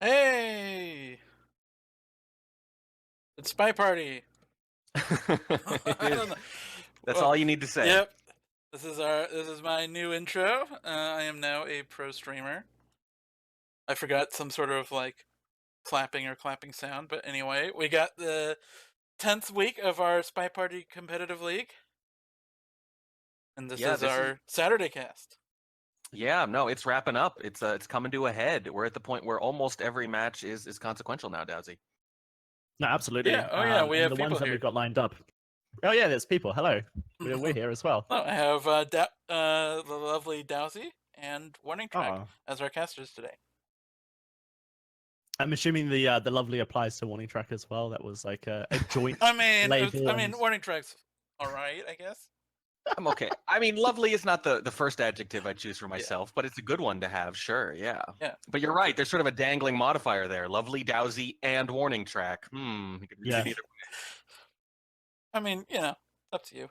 Hey, it's Spy Party. It I is. don't know. That's Well, all you need to say. yep. This is my new intro. I am now a pro streamer. I forgot some sort of like clapping sound, but anyway, we got the 10th week of our Spy Party competitive league, and this Yeah, is this is our Saturday cast. no, it's wrapping up. It's coming to a head. We're at the point where almost every match is consequential now, Dowsy. No, absolutely. Yeah. Oh yeah, we And have the people ones that here. we've got lined up. Oh yeah, there's people. Hello, we're here as well. Oh, I have the lovely Dowsy and Warning Track Oh, as our casters today. I'm assuming the lovely applies to Warning Track as well. That was like a joint I mean, label. Warning Track's all right, I guess. I'm okay. I mean, lovely is not the first adjective I choose for myself, but it's a good one to have, sure, yeah. Yeah. But you're right, there's sort of a dangling modifier there. Lovely, Dowsy, and Warning Track. You could read Yeah. it either way. I mean, up to you.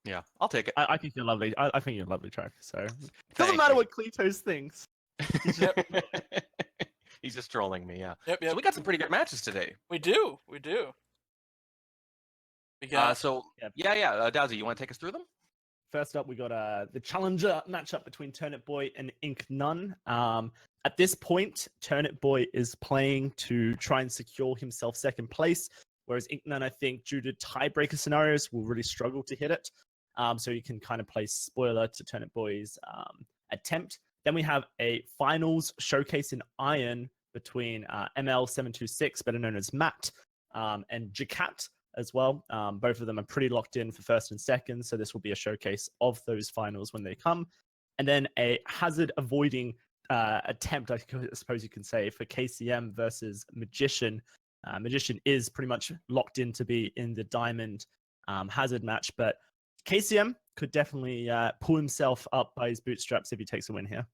Yeah, I'll take it. I think you're lovely. I think you're a lovely Track. So it doesn't Thank matter you. what Kletos thinks. He's just trolling me, yeah. Yep. So we got some pretty good matches today. We do. We got Dowsy, you want to take us through them? First up, we got the challenger matchup between Turnipboy and Incnone. At this point, Turnipboy is playing to try and secure himself second place, whereas Incnone, I think, due to tiebreaker scenarios, will really struggle to hit it. So you can kind of play spoiler to Turnipboy's attempt. Then we have a finals showcase in Iron between ML726, better known as Matt, and Jacat as well. Both of them are pretty locked in for first and second, so this will be a showcase of those finals when they come. And then a hazard avoiding attempt, I suppose you can say, for KCM versus Magician. Magician is pretty much locked in to be in the Diamond hazard match, but KCM could definitely pull himself up by his bootstraps if he takes a win here.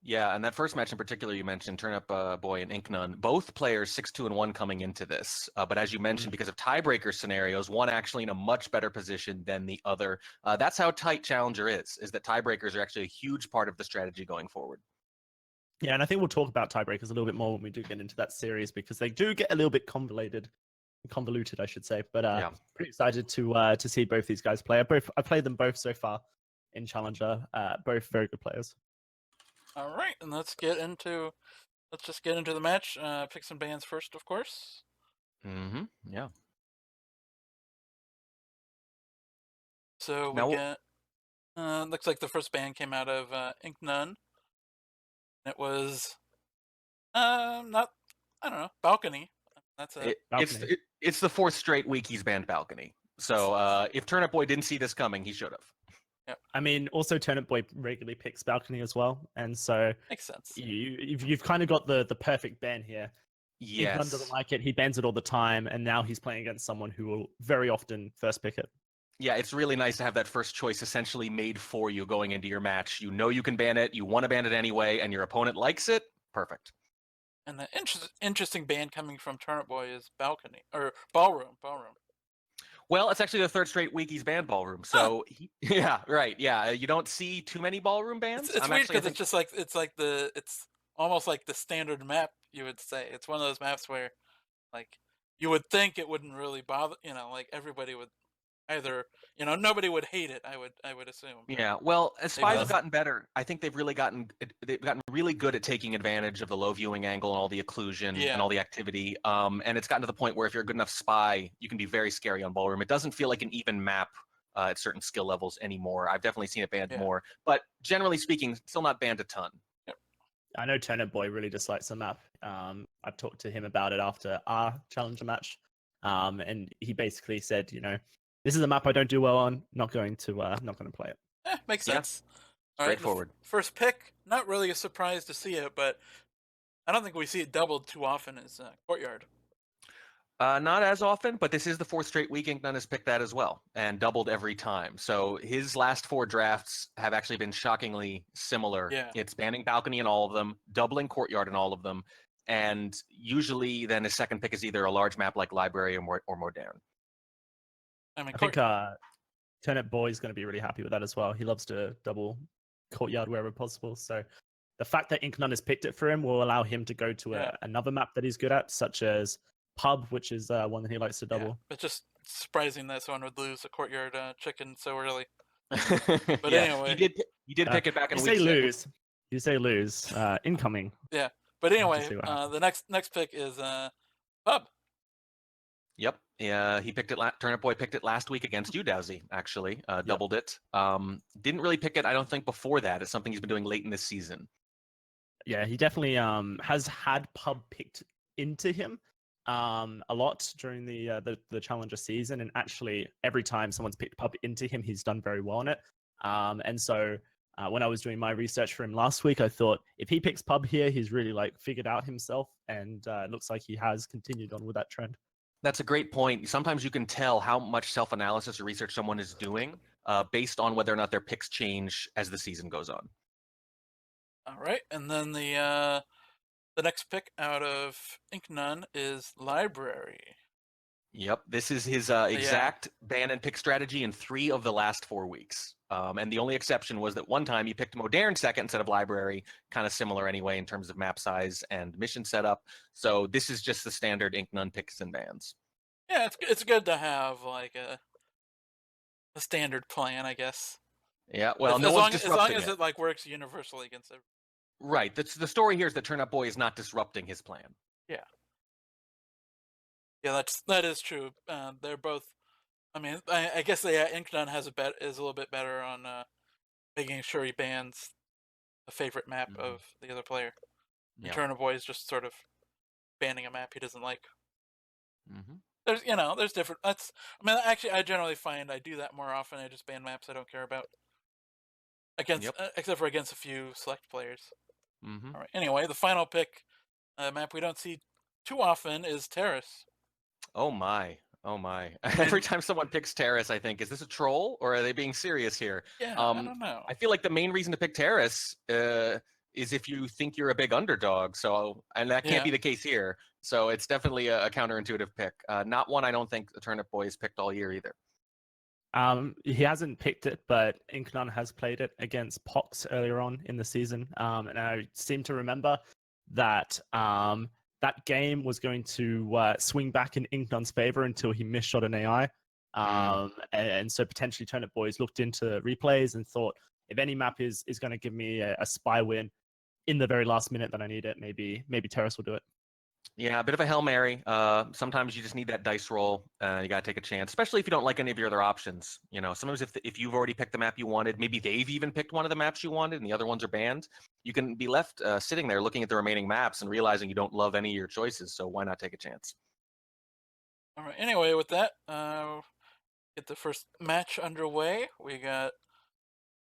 Yeah, and that first match in particular you mentioned, Turnipboy and Incnone, both players 6-2-1 coming into this. But as you mentioned, because of tiebreaker scenarios, one actually in a much better position than the other. That's how tight Challenger is that tiebreakers are actually a huge part of the strategy going forward. Yeah, and I think we'll talk about tiebreakers a little bit more when we do get into that series, because they do get a little bit convoluted, I should say. But yeah, pretty excited to see both these guys play. I played them both so far in Challenger. Both very good players. all right, and let's just get into the match. Pick some bands first, of course. Yeah. So Now, we get looks like the first band came out of Incnone. It was not, I don't know, Balcony. That's it. It's the fourth straight week he's banned Balcony. So if Turnipboy didn't see this coming, he should have. Yep. I mean, also Turnipboy regularly picks Balcony as well, and so Makes sense. You've kind of got the perfect ban here. Yes. Incnone doesn't like it. He bans it all the time, and now he's playing against someone who will very often first pick it. Yeah, it's really nice to have that first choice essentially made for you going into your match. You know you can ban it, you want to ban it anyway, and your opponent likes it. Perfect. And the interesting band coming from Turnipboy is Balcony or Ballroom. Well, it's actually the third straight week he's banned Ballroom. So yeah, right. Yeah, you don't see too many Ballroom bans. It's weird because it's just like it's almost like the standard map. You would say it's one of those maps where, like, you would think it wouldn't really bother. Like everybody would either, nobody would hate it. I would assume. Yeah. Well, as spies have gotten better, I think they've gotten really good at taking advantage of the low viewing angle and all the occlusion and all the activity. And it's gotten to the point where if you're a good enough spy, you can be very scary on Ballroom. It doesn't feel like an even map at certain skill levels anymore. I've definitely seen it banned more, but generally speaking, still not banned a ton. I know Turnipboy really dislikes the map. I've talked to him about it after our Challenger match, and he basically said, this is a map I don't do well on. Not going to play it. Makes sense. Straightforward. First pick, not really a surprise to see it, but I don't think we see it doubled too often as Courtyard. Not as often, but this is the fourth straight week Incnone has picked that as well, and doubled every time. So his last 4 drafts have actually been shockingly similar. Yeah. It's banning Balcony in all of them, doubling Courtyard in all of them, and usually then his second pick is either a large map like Library or Modern. I think Turnipboy is going to be really happy with that as well. He loves to double Courtyard wherever possible. So the fact that Incnone has picked it for him will allow him to go to another map that he's good at, such as Pub, which is one that he likes to double. It's just surprising that someone would lose a courtyard chicken so early. But anyway, he did pick it back in you week say 6. lose. You say lose. Incoming. Yeah, but anyway, see what the next pick is Pub. Yep. Yeah, he picked it. Turnipboy picked it last week against you, Dowsy. Actually, doubled it. Didn't really pick it, I don't think, before that. It's something he's been doing late in this season. Yeah, he definitely has had Pub picked into him a lot during the Challenger season, and actually every time someone's picked Pub into him, he's done very well on it. And so when I was doing my research for him last week, I thought if he picks Pub here, he's really like figured out himself, and it looks like he has continued on with that trend. That's a great point. Sometimes you can tell how much self-analysis or research someone is doing based on whether or not their picks change as the season goes on. All right, and then the next pick out of Incnone is Library. Yep, this is his exact ban and pick strategy in 3 of the last 4 weeks. And the only exception was that one time he picked Modern second instead of Library, kind of similar anyway in terms of map size and mission setup. So this is just the standard Incnone picks and bans. Yeah, it's good to have like a standard plan, I guess. Yeah, well, as long as it like works universally against everyone. Right. The story here is that Turnipboy is not disrupting his plan. Yeah. Yeah, that is true. They're both. I mean, I guess Incnone is a little bit better on making sure he bans a favorite map of the other player. Yeah. Turnipboy is just sort of banning a map he doesn't like. There's different. Actually, I generally find I do that more often. I just ban maps I don't care about. Except for against a few select players. All right. Anyway, the final pick, map we don't see too often is Terrace. Oh my. Every time someone picks Terrace, I think, is this a troll or are they being serious here? Yeah, I don't know. I feel like the main reason to pick Terrace is if you think you're a big underdog. And that can't be the case here. So it's definitely a counterintuitive pick. Not one I don't think the Turnipboy has picked all year either. He hasn't picked it, but Incnone has played it against Pox earlier on in the season. And I seem to remember that that game was going to swing back in Incnone's favor until he misshot an AI. And so potentially Turnipboys looked into replays and thought, if any map is going to give me a spy win in the very last minute that I need it, maybe Terrace will do it. Yeah, a bit of a Hail Mary. Sometimes you just need that dice roll. You got to take a chance, especially if you don't like any of your other options. Sometimes if you've already picked the map you wanted, maybe they've even picked one of the maps you wanted and the other ones are banned, you can be left sitting there looking at the remaining maps and realizing you don't love any of your choices. So why not take a chance? All right. Anyway, with that, get the first match underway. We got,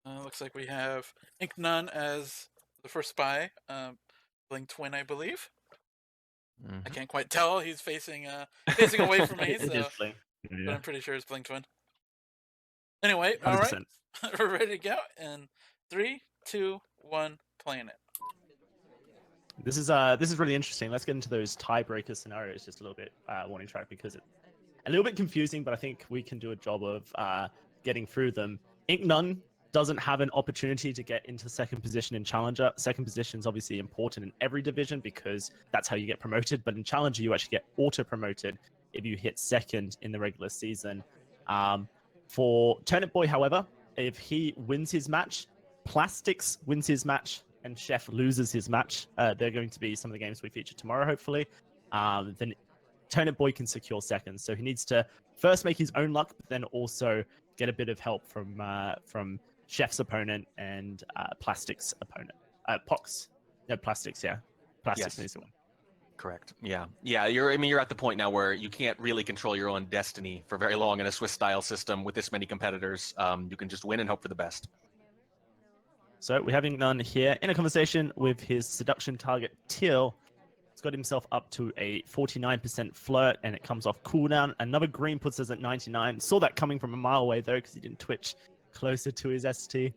looks like we have Incnone as the first spy, Bling Twin, I believe. I can't quite tell. He's facing away from me, but I'm pretty sure it's Bling Twin. Anyway, 100%. All right, we're ready to go. And 3, 2, 1, playing it. This is really interesting. Let's get into those tiebreaker scenarios just a little bit, warning track, because it's a little bit confusing, but I think we can do a job of getting through them. Incnone doesn't have an opportunity to get into second position in Challenger. Second position is obviously important in every division because that's how you get promoted. But in Challenger, you actually get auto-promoted if you hit second in the regular season. For Turnipboy, however, if he wins his match, Plastics wins his match, and Chef loses his match, they're going to be some of the games we feature tomorrow, hopefully, then Turnipboy can secure second. So he needs to first make his own luck, but then also get a bit of help from Chef's opponent and Plastic's opponent. Pox. No, Plastics, yeah. Plastics needs to win. Correct. Yeah. You're at the point now where you can't really control your own destiny for very long in a Swiss-style system with this many competitors. You can just win and hope for the best. So we're having Incnone here in a conversation with his seduction target, Teal. He's got himself up to a 49% flirt, and it comes off cooldown. Another green puts us at 99. Saw that coming from a mile away, though, because he didn't twitch closer to his ST.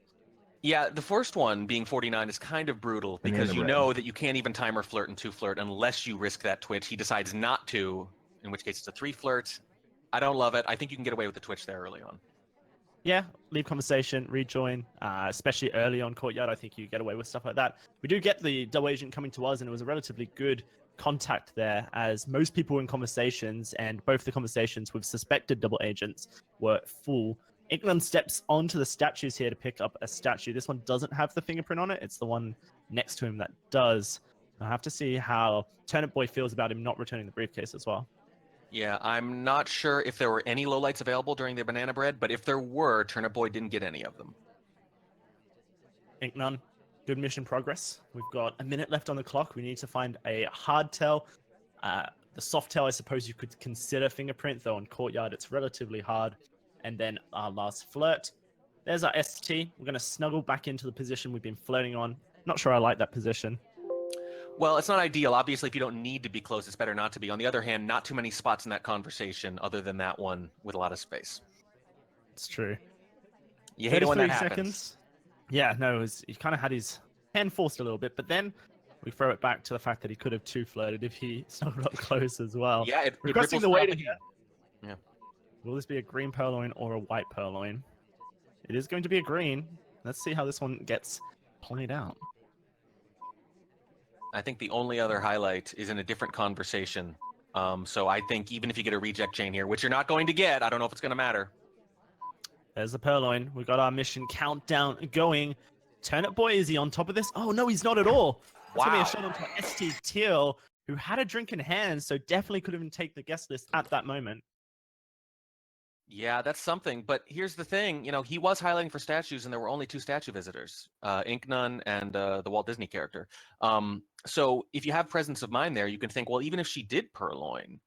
Yeah, the first one being 49 is kind of brutal because you know that you can't even timer flirt and 2 flirt unless you risk that twitch. He decides not to, in which case it's a 3 flirt. I don't love it. I think you can get away with the twitch there early on. yeah, leave conversation, rejoin, especially early on Courtyard. I think you get away with stuff like that. We do get the double agent coming to us, and it was a relatively good contact there, as most people were in conversations, and both the conversations with suspected double agents were full. Incnone steps onto the statues here to pick up a statue. This one doesn't have the fingerprint on it. It's the one next to him that does. I have to see how Turnipboy feels about him not returning the briefcase as well. Yeah, I'm not sure if there were any lowlights available during the banana bread, but if there were, Turnipboy didn't get any of them. Incnone, good mission progress. We've got a minute left on the clock. We need to find a hard tell. The soft tell, I suppose you could consider fingerprint, though on Courtyard it's relatively hard. And then our last flirt. There's our ST. We're going to snuggle back into the position we've been flirting on. Not sure I like that position. Well, it's not ideal. Obviously, if you don't need to be close, it's better not to be. On the other hand, not too many spots in that conversation other than that one with a lot of space. It's true. You hate it when that 33 happens. seconds. Yeah, no, he kind of had his hand forced a little bit, but then we throw it back to the fact that he could have two flirted if he snuggled up close as well. Yeah, it Requesting ripples the throughout way the to game. Yeah. Will this be a green purloin or a white purloin? It is going to be a green. Let's see how this one gets played out. I think the only other highlight is in a different conversation. So I think even if you get a reject chain here, which you're not going to get, I don't know if it's going to matter. There's the purloin. We've got our mission countdown going. Turnipboy, is he on top of this? Oh, no, he's not at all. It's going to be a shot onto ST Teal, who had a drink in hand, so definitely could even take the guest list at that moment. Yeah, that's something. But here's the thing, he was highlighting for statues, and there were only 2 statue visitors, Incnone and the Walt Disney character. So if you have presence of mind there, you can think, well, even if she did purloin,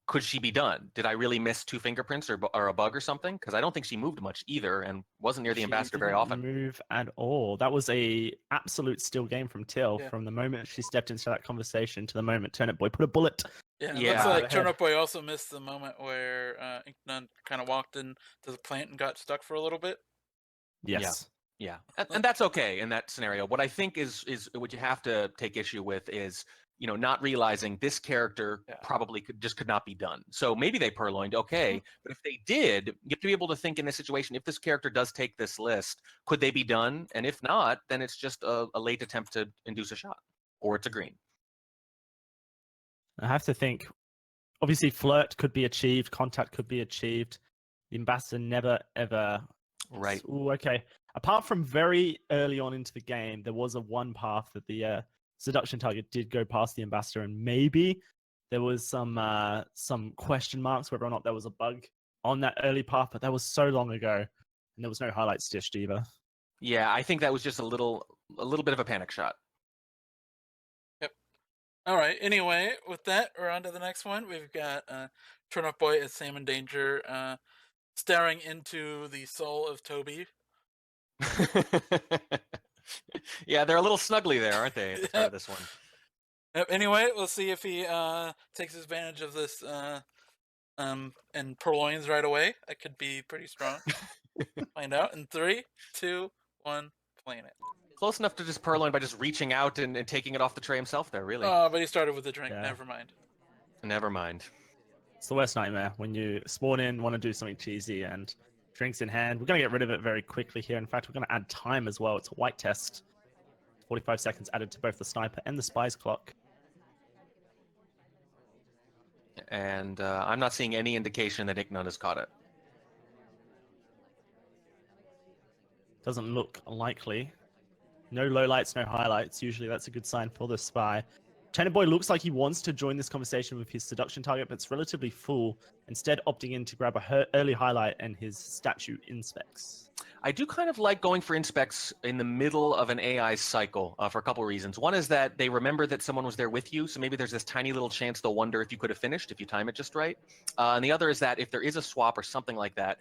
could she be done? Did I really miss 2 fingerprints or a bug or something? Because I don't think she moved much either, and wasn't near the ambassador very often. Move at all. That was a absolute still game from Till. From the moment she stepped into that conversation to the moment Turnipboy put a bullet. Yeah, it looks like Turnipboy also missed the moment where Incnone kind of walked into the plant and got stuck for a little bit. Yes. Yeah. And that's okay in that scenario. What I think is what you have to take issue with is, not realizing this character probably could not be done. So maybe they purloined, okay, but if they did, you have to be able to think in this situation, if this character does take this list, could they be done? And if not, then it's just a late attempt to induce a shot, or it's a green. I have to think, obviously flirt could be achieved, contact could be achieved. The ambassador never, ever... Right. Ooh, okay. Apart from very early on into the game, there was a one path that the seduction target did go past the ambassador, and maybe there was some question marks whether or not there was a bug on that early path, but that was so long ago, and there was no highlight stitched either. Yeah, I think that was just a little bit of a panic shot. Yep. All right. Anyway, with that, we're on to the next one. We've got Turnipboy as Sam in Danger, staring into the soul of Toby. Yeah, they're a little snuggly there, aren't they, at the start of this one? Yep. Anyway, we'll see if he takes advantage of this and purloins right away. That could be pretty strong. Find out in 3, 2, 1, playing it. Close enough to just purloin by just reaching out and taking it off the tray himself there, really. Oh, but he started with the drink. Yeah. Never mind. Never mind. It's the worst nightmare when you spawn in, want to do something cheesy, and drinks in hand. We're going to get rid of it very quickly here. In fact, we're going to add time as well. It's a white test. 45 seconds added to both the sniper and the spy's clock. And I'm not seeing any indication that Incnone has caught it. Doesn't look likely. No lowlights, no highlights. Usually that's a good sign for the spy. Turnipboy looks like he wants to join this conversation with his seduction target, but it's relatively full, instead opting in to grab a early highlight and his statue inspects. I do kind of like going for inspects in the middle of an AI cycle for a couple of reasons. One is that they remember that someone was there with you, so maybe there's this tiny little chance they'll wonder if you could have finished, if you time it just right. And the other is that if there is a swap or something like that,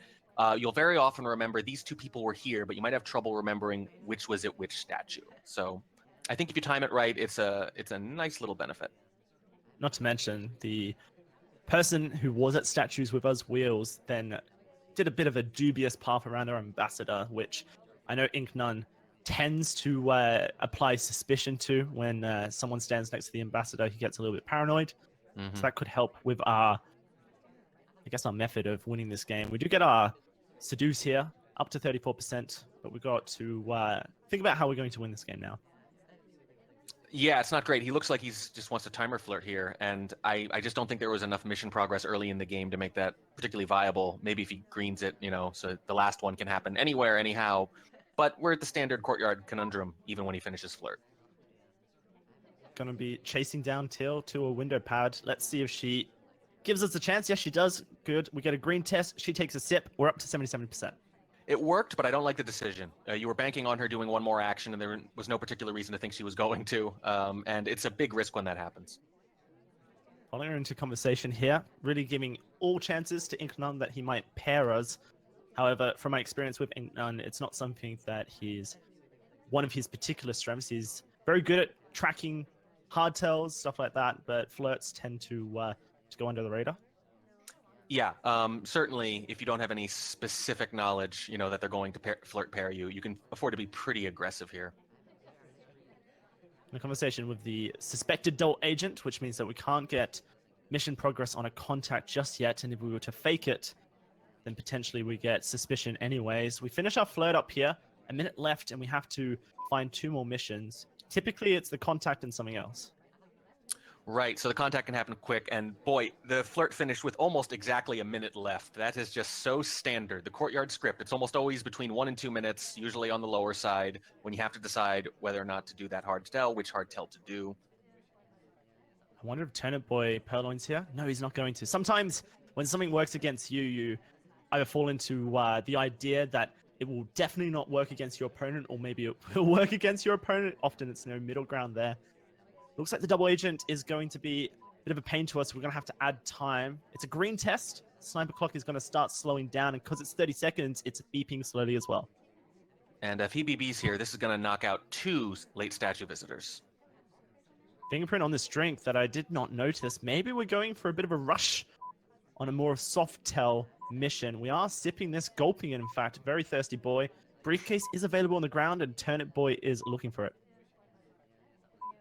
you'll very often remember these 2 people were here, but you might have trouble remembering which was at which statue. So I think if you time it right, it's a nice little benefit. Not to mention, the person who was at statues with us, Wheels, then did a bit of a dubious path around our ambassador, which I know Incnone tends to apply suspicion to when someone stands next to the ambassador. He gets a little bit paranoid. Mm-hmm. So that could help with our method of winning this game. We do get our seduce here. up to 34%, but we've got to think about how we're going to win this game now. Yeah, it's not great. He looks like he's just wants to timer flirt here, and I just don't think there was enough mission progress early in the game to make that particularly viable. Maybe if he greens it, so the last one can happen anywhere, anyhow. But we're at the standard courtyard conundrum, even when he finishes flirt. Going to be chasing down Teal to a window pad. Let's see if she gives us a chance. Yes, she does. Good. We get a green test. She takes a sip. We're up to 77%. It worked, but I don't like the decision. You were banking on her doing one more action, and there was no particular reason to think she was going to. And it's a big risk when that happens. Following her into conversation here, really giving all chances to Incnone that he might pair us. However, from my experience with Incnone, it's not something that he's one of his particular strengths. He's very good at tracking hardtails, stuff like that, but flirts tend to go under the radar. Yeah, certainly if you don't have any specific knowledge, that they're going to flirt pair you, you can afford to be pretty aggressive here. In a conversation with the suspected adult agent, which means that we can't get mission progress on a contact just yet, and if we were to fake it, then potentially we get suspicion anyways. We finish our flirt up here, a minute left, and we have to find 2 more missions. Typically, it's the contact and something else. Right, so the contact can happen quick, and boy, the flirt finished with almost exactly a minute left. That is just so standard. The courtyard script, it's almost always between 1 and 2 minutes, usually on the lower side, when you have to decide whether or not to do that hard tell, which hard tell to do. I wonder if Turnipboy purloins here? No, he's not going to. Sometimes when something works against you, you either fall into the idea that it will definitely not work against your opponent, or maybe it will work against your opponent. Often it's no middle ground there. Looks like the double agent is going to be a bit of a pain to us. We're going to have to add time. It's a green test. Sniper clock is going to start slowing down, and because it's 30 seconds, it's beeping slowly as well. And if he BBs here, this is going to knock out 2 late statue visitors. Fingerprint on this drink that I did not notice. Maybe we're going for a bit of a rush on a more soft tell mission. We are sipping this, gulping it, in fact. Very thirsty boy. Briefcase is available on the ground, and Turnipboy is looking for it.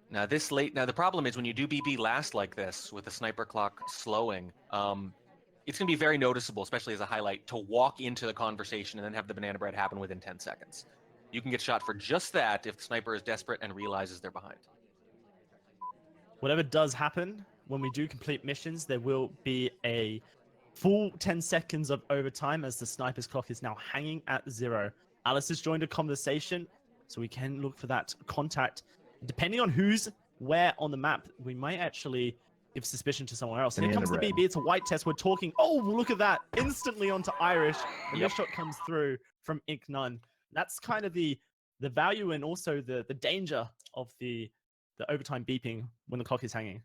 Now the problem is when you do BB last like this with the sniper clock slowing, it's going to be very noticeable, especially as a highlight, to walk into the conversation and then have the banana bread happen within 10 seconds. You can get shot for just that if the sniper is desperate and realizes they're behind. Whatever does happen, when we do complete missions, there will be a full 10 seconds of overtime as the sniper's clock is now hanging at 0. Alice has joined a conversation, so we can look for that contact. Depending on who's where on the map, we might actually give suspicion to someone else. Here comes the BB. It's a white test. We're talking. Oh, look at that. Instantly onto Irish. And this shot comes through from Incnone. That's kind of the value and also the danger of the overtime beeping when the clock is hanging.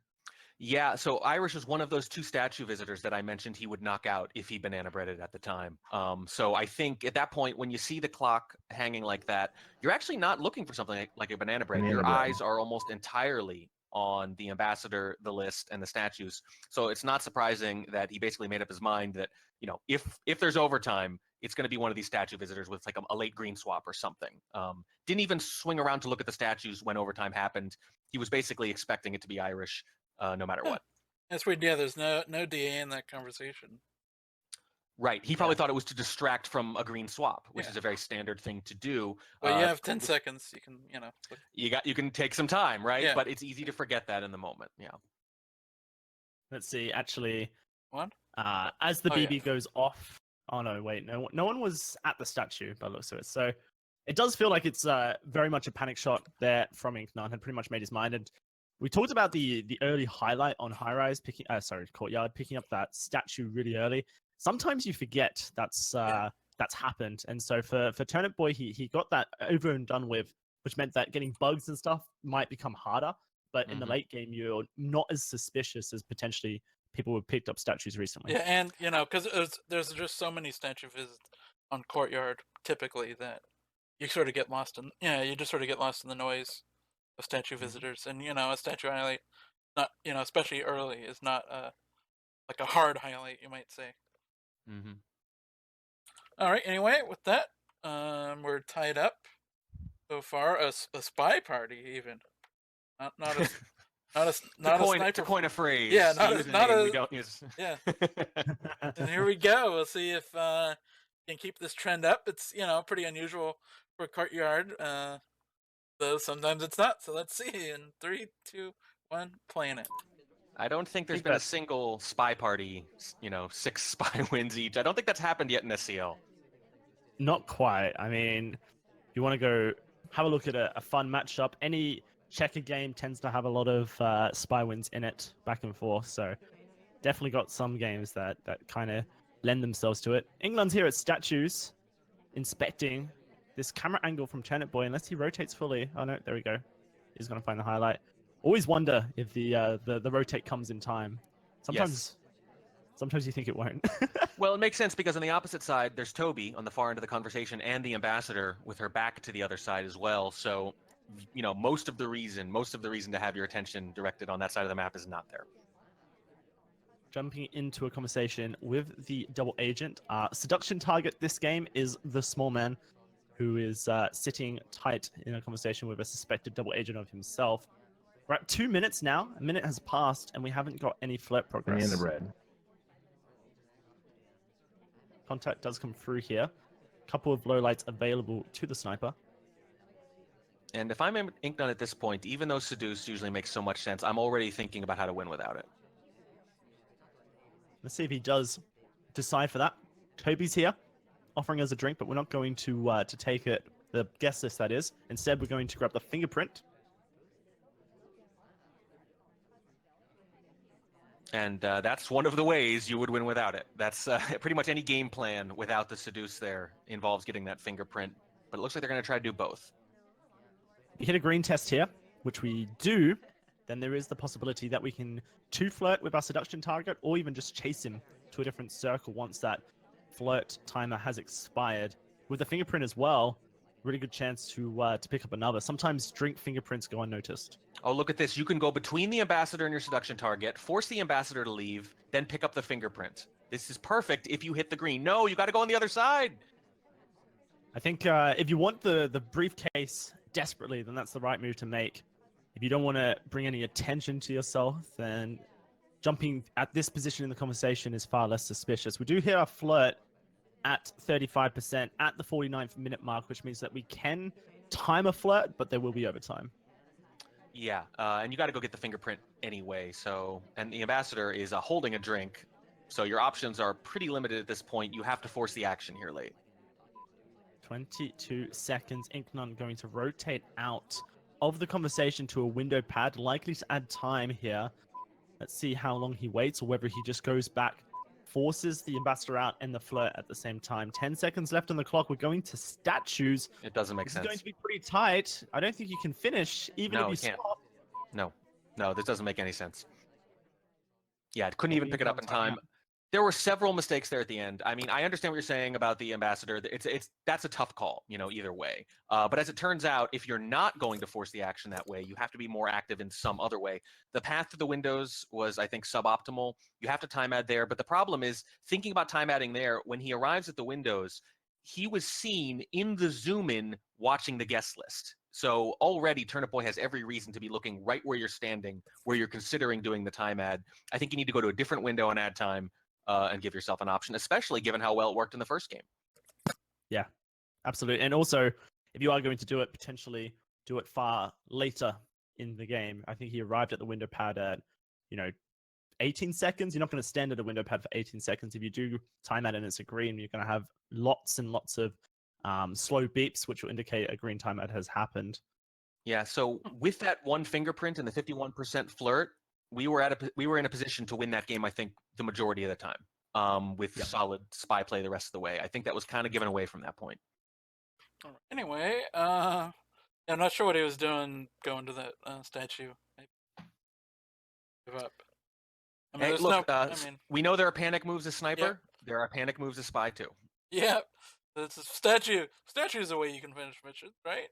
Yeah, so Irish was one of those 2 statue visitors that I mentioned he would knock out if he banana breaded at the time. So I think at that point, when you see the clock hanging like that, you're actually not looking for something like a banana bread. Your eyes are almost entirely on the ambassador, the list, and the statues. So it's not surprising that he basically made up his mind that, if there's overtime, it's going to be one of these statue visitors with like a late green swap or something. Didn't even swing around to look at the statues when overtime happened. He was basically expecting it to be Irish. No matter what. That's weird. Yeah, there's no DA in that conversation. Right. He probably thought it was to distract from a green swap, which is a very standard thing to do. Well, you have 10 seconds. You can, You can take some time, right? Yeah. But it's easy to forget that in the moment. Yeah. Let's see. Actually, what? As the BB goes off. Oh no! Wait, no one was at the statue by the looks of it. So it does feel like it's very much a panic shot there from Incnone. Had pretty much made his mind. And we talked about the early highlight on High-Rise Courtyard picking up that statue really early. Sometimes you forget that's happened, and so for Turnipboy, he got that over and done with, which meant that getting bugs and stuff might become harder. But in the late game, you're not as suspicious as potentially people who picked up statues recently. Yeah, and because there's just so many statue visits on Courtyard typically that you sort of get lost in. You just sort of get lost in the noise of statue visitors, and a statue highlight, not especially early, is not like a hard highlight, you might say. All right. Anyway, with that, we're tied up so far. A spy party, even not a sniper. To coin a phrase. Yeah, not a we don't use. Yeah. And here we go. We'll see if can keep this trend up. It's pretty unusual for Courtyard. Though sometimes it's not. So let's see. In 3, 2, 1, playing it. I don't think there's think been a that's- single spy party, 6 spy wins each. I don't think that's happened yet in SCL. Not quite. I mean, if you want to go have a look at a fun matchup, any checker game tends to have a lot of spy wins in it, back and forth. So definitely got some games that kind of lend themselves to it. England's here at Statues, inspecting this camera angle from Turnipboy. Unless he rotates fully. Oh no, there we go. He's gonna find the highlight. Always wonder if the rotate comes in time. Sometimes you think it won't. Well, it makes sense because on the opposite side, there's Toby on the far end of the conversation and the ambassador with her back to the other side as well. So, most of the reason to have your attention directed on that side of the map is not there. Jumping into a conversation with the double agent. Seduction target this game is the small man, who is sitting tight in a conversation with a suspected double agent of himself. We're at 2 minutes now. A minute has passed, and we haven't got any flirt progress. In the red. Contact does come through here. Couple of low lights available to the sniper. And if I'm Incnone at this point, even though Seduce usually makes so much sense, I'm already thinking about how to win without it. Let's see if he does decide for that. Toby's here, offering us a drink, but we're not going to take it, the guest list that is. Instead, we're going to grab the fingerprint. And that's one of the ways you would win without it. That's pretty much any game plan without the Seduce there involves getting that fingerprint. But it looks like they're going to try to do both. We hit a green test here, which we do. Then there is the possibility that we can flirt with our seduction target, or even just chase him to a different circle once that flirt timer has expired. With the fingerprint as well, really good chance to pick up another. Sometimes drink fingerprints go unnoticed. Oh, look at this. You can go between the ambassador and your seduction target, force the ambassador to leave, then pick up the fingerprint. This is perfect if you hit the green. No, you got to go on the other side. I think if you want the briefcase desperately, then that's the right move to make. If you don't want to bring any attention to yourself, then jumping at this position in the conversation is far less suspicious. We do hit our flirt at 35% at the 49th minute mark, which means that we can time a flirt, but there will be overtime. Yeah, and you got to go get the fingerprint anyway. So, and the ambassador is holding a drink, so your options are pretty limited at this point. You have to force the action here late. 22 seconds. Incnone going to rotate out of the conversation to a window pad, likely to add time here. Let's see how long he waits, or whether he just goes back, forces the ambassador out and the flirt at the same time. 10 seconds left on the clock. We're going to Statues. It doesn't make sense. It's going to be pretty tight. I don't think you can finish, even if you stop. No, this doesn't make any sense. Yeah, it couldn't even pick it up in time. There were several mistakes there at the end. I mean, I understand what you're saying about the ambassador. That's a tough call, either way. But as it turns out, if you're not going to force the action that way, you have to be more active in some other way. The path to the windows was, I think, suboptimal. You have to time add there. But the problem is, thinking about time adding there, when he arrives at the windows, he was seen in the zoom in watching the guest list. So already Turnipboy has every reason to be looking right where you're standing, where you're considering doing the time add. I think you need to go to a different window and add time. And give yourself an option, especially given how well it worked in the first game. Yeah, absolutely. And also, if you are going to do it, potentially do it far later in the game. I think he arrived at the window pad at, 18 seconds. You're not going to stand at a window pad for 18 seconds. If you do time that and it's a green, you're going to have lots and lots of slow beeps, which will indicate a green timeout has happened. Yeah, so with that one fingerprint and the 51% flirt, we were in a position to win that game, I think, the majority of the time, with solid spy play the rest of the way. I think that was kind of given away from that point. Anyway, I'm not sure what he was doing going to that statue. Give up. I mean, hey, look, we know there are panic moves as sniper. Yep. There are panic moves as spy too. Yep. It's a statue. Statue is the way you can finish missions, right?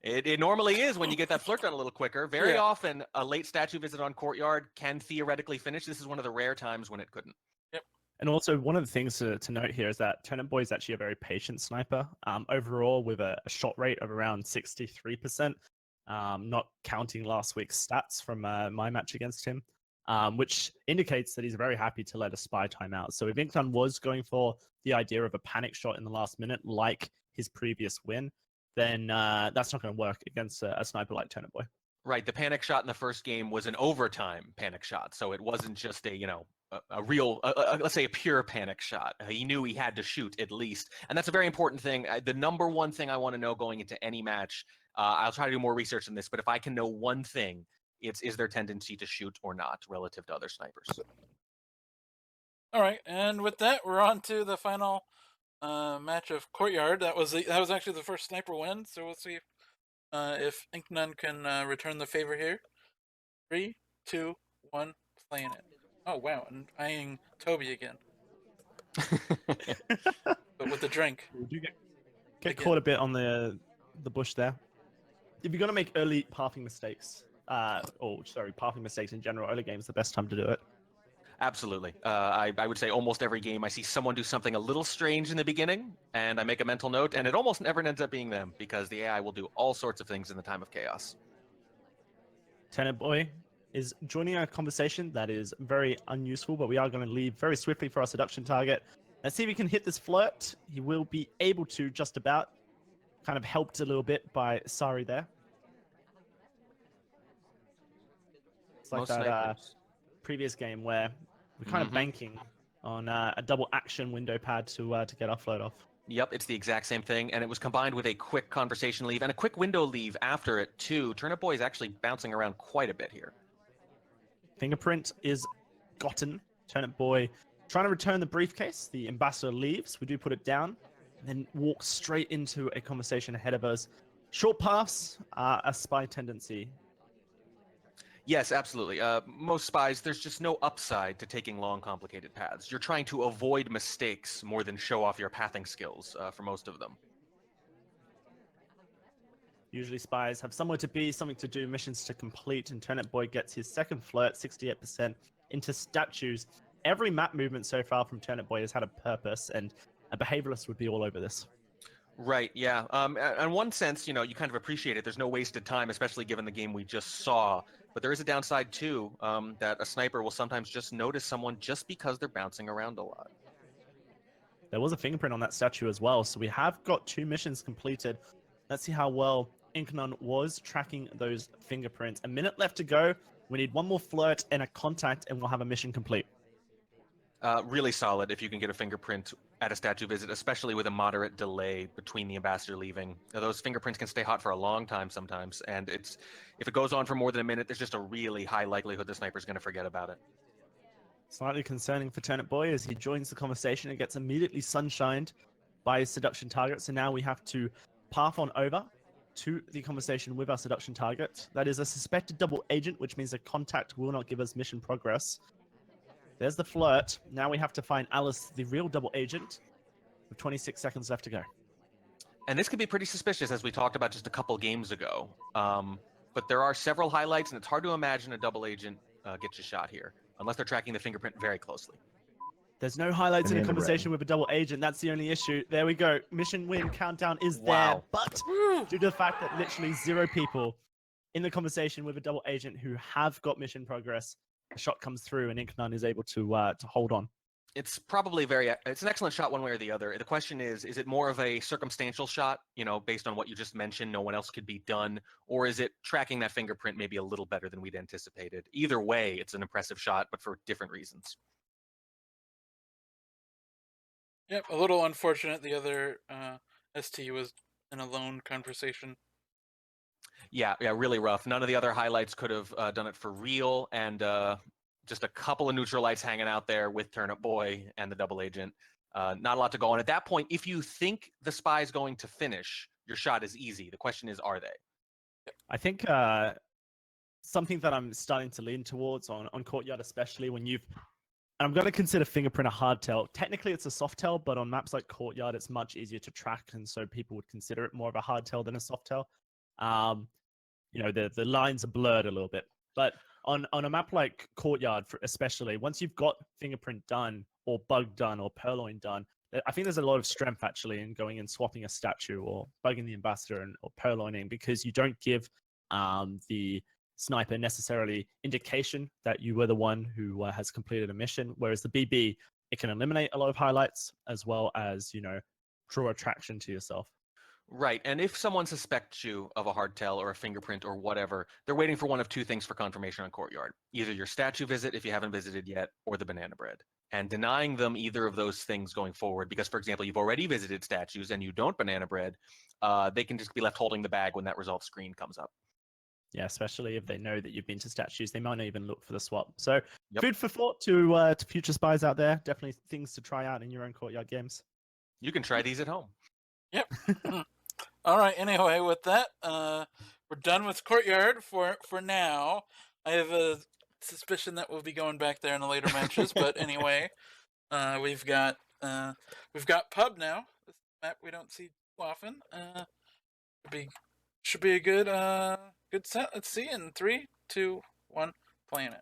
It normally is when you get that flirt done a little quicker. Very often, a late statue visit on Courtyard can theoretically finish. This is one of the rare times when it couldn't. Yep. And also, one of the things to note here is that Turnipboy is actually a very patient sniper. Overall, with a shot rate of around 63%, not counting last week's stats from my match against him. which indicates that he's very happy to let a spy time out. So if Incnone was going for the idea of a panic shot in the last minute, like his previous win, then that's not going to work against a sniper like Turnipboy. Right. The panic shot in the first game was an overtime panic shot. So it wasn't just a, a real, let's say a pure panic shot. He knew he had to shoot at least. And that's a very important thing. The number one thing I want to know going into any match, I'll try to do more research on this, but if I can know one thing, it's is their tendency to shoot or not relative to other snipers. All right. And with that, we're on to the final match of Courtyard. That was actually the first sniper win. So we'll see if Incnone can return the favor here. 3, 2, 1, playing it. Oh wow, and eyeing Toby again, but with the drink. You get caught a bit on the bush there. If you're gonna make early pathing mistakes, pathing mistakes in general, early game's the best time to do it. Absolutely. I would say almost every game I see someone do something a little strange in the beginning, and I make a mental note, and it almost never ends up being them because the AI will do all sorts of things in the time of chaos. Turnipboy is joining a conversation that is very unuseful, but we are going to leave very swiftly for our seduction target. Let's see if we can hit this flirt. He will be able to just about. Kind of helped a little bit by Sari there. It's like that previous game where we're kind of banking on a double action window pad to get our float off. Yep, it's the exact same thing, and it was combined with a quick conversation leave and a quick window leave after it, too. Turnipboy is actually bouncing around quite a bit here. Fingerprint is gotten. Turnipboy trying to return the briefcase. The ambassador leaves. We do put it down, and then walk straight into a conversation ahead of us. Short paths are a spy tendency. Yes, absolutely. Most spies, there's just no upside to taking long, complicated paths. You're trying to avoid mistakes more than show off your pathing skills for most of them. Usually spies have somewhere to be, something to do, missions to complete, and Turnipboy gets his second flirt, 68%, into statues. Every map movement so far from Turnipboy has had a purpose, and a behavioralist would be all over this. Right, yeah. In one sense, you kind of appreciate it. There's no wasted time, especially given the game we just saw. But there is a downside, too, that a sniper will sometimes just notice someone just because they're bouncing around a lot. There was a fingerprint on that statue as well, so we have got 2 missions completed. Let's see how well Incnone was tracking those fingerprints. A minute left to go. We need one more flirt and a contact, and we'll have a mission complete. Really solid if you can get a fingerprint at a statue visit, especially with a moderate delay between the ambassador leaving. Now, those fingerprints can stay hot for a long time sometimes, and if it goes on for more than a minute, there's just a really high likelihood the sniper's going to forget about it. Slightly concerning for Turnipboy as he joins the conversation and gets immediately sunshined by his seduction target. So now we have to path on over to the conversation with our seduction target. That is a suspected double agent, which means a contact will not give us mission progress. There's the flirt. Now we have to find Alice, the real double agent, with 26 seconds left to go. And this could be pretty suspicious, as we talked about just a couple games ago. But there are several highlights, and it's hard to imagine a double agent gets a shot here, unless they're tracking the fingerprint very closely. There's no highlights in a conversation with a double agent. That's the only issue. There we go. Mission win countdown is there. But due to the fact that literally 0 people in the conversation with a double agent who have got mission progress, a shot comes through and Incnone is able to hold on. It's probably it's an excellent shot one way or the other. The question is it more of a circumstantial shot, based on what you just mentioned, no one else could be done, or is it tracking that fingerprint maybe a little better than we'd anticipated? Either way, it's an impressive shot, but for different reasons. Yep, a little unfortunate the other ST was in a lone conversation. Yeah, really rough. None of the other highlights could have done it for real, and just a couple of neutral lights hanging out there with Turnipboy and the double agent. Not a lot to go on. At that point, if you think the spy is going to finish, your shot is easy. The question is, are they? I think something that I'm starting to lean towards on Courtyard, especially when I'm going to consider fingerprint a hard tell. Technically, it's a soft tell, but on maps like Courtyard, it's much easier to track, and so people would consider it more of a hard tell than a soft tell. The lines are blurred a little bit. But on a map like Courtyard, especially, once you've got fingerprint done, or bug done, or purloin done, I think there's a lot of strength, actually, in going and swapping a statue, or bugging the ambassador, or purloining, because you don't give the sniper necessarily indication that you were the one who has completed a mission, whereas the BB, it can eliminate a lot of highlights as well as, draw attraction to yourself. Right, and if someone suspects you of a hardtail or a fingerprint or whatever, they're waiting for one of two things for confirmation on Courtyard. Either your statue visit, if you haven't visited yet, or the banana bread. And denying them either of those things going forward, because, for example, you've already visited statues and you don't banana bread, they can just be left holding the bag when that results screen comes up. Yeah, especially if they know that you've been to statues, they might not even look for the swap. So, Yep. food for thought to future spies out there. Definitely things to try out in your own Courtyard games. You can try these at home. Yep. All right. Anyway, with that, we're done with Courtyard for now. I have a suspicion that we'll be going back there in the later matches, but anyway, we've got Pub now. This map we don't see too often. Should be a good set. Let's see in 3, 2, 1, playing it.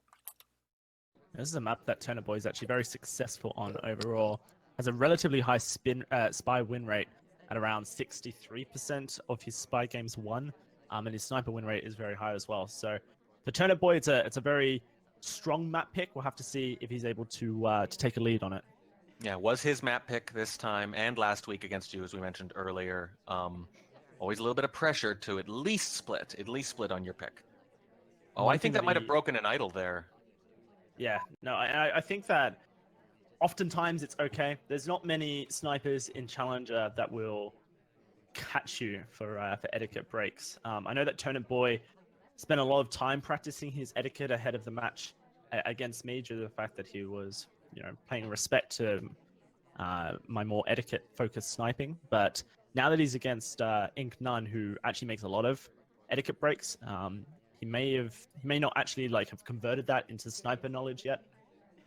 This is a map that Turnipboy is actually very successful on overall. Has a relatively high spy win rate at around 63% of his spy games won, and his sniper win rate is very high as well. So for Turnipboy, it's a very strong map pick. We'll have to see if he's able to take a lead on it. Yeah, was his map pick this time and last week against you, as we mentioned earlier. Always a little bit of pressure to at least split on your pick. Oh, I think that might have broken an idol there. Yeah, no, I think that oftentimes it's okay. There's not many snipers in Challenger that will catch you for etiquette breaks. I know that Turnipboy spent a lot of time practicing his etiquette ahead of the match against me due to the fact that he was, paying respect to my more etiquette-focused sniping. But now that he's against Incnone, who actually makes a lot of etiquette breaks, he may not actually have converted that into sniper knowledge yet.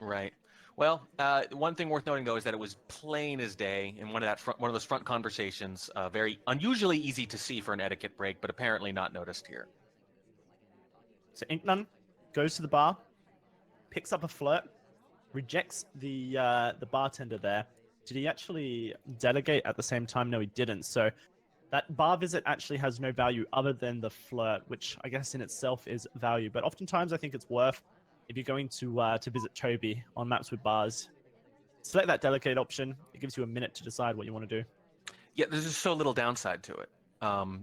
Right. Well, one thing worth noting though is that it was plain as day in one of those front conversations. Very unusually easy to see for an etiquette break, but apparently not noticed here. So Incnone goes to the bar, picks up a flirt, rejects the bartender there. Did he actually delegate at the same time? No, he didn't. So that bar visit actually has no value other than the flirt, which I guess in itself is value. But oftentimes I think it's worth, if you're going to visit Toby on maps with bars, select that delegate option. It gives you a minute to decide what you want to do. Yeah, there's just so little downside to it.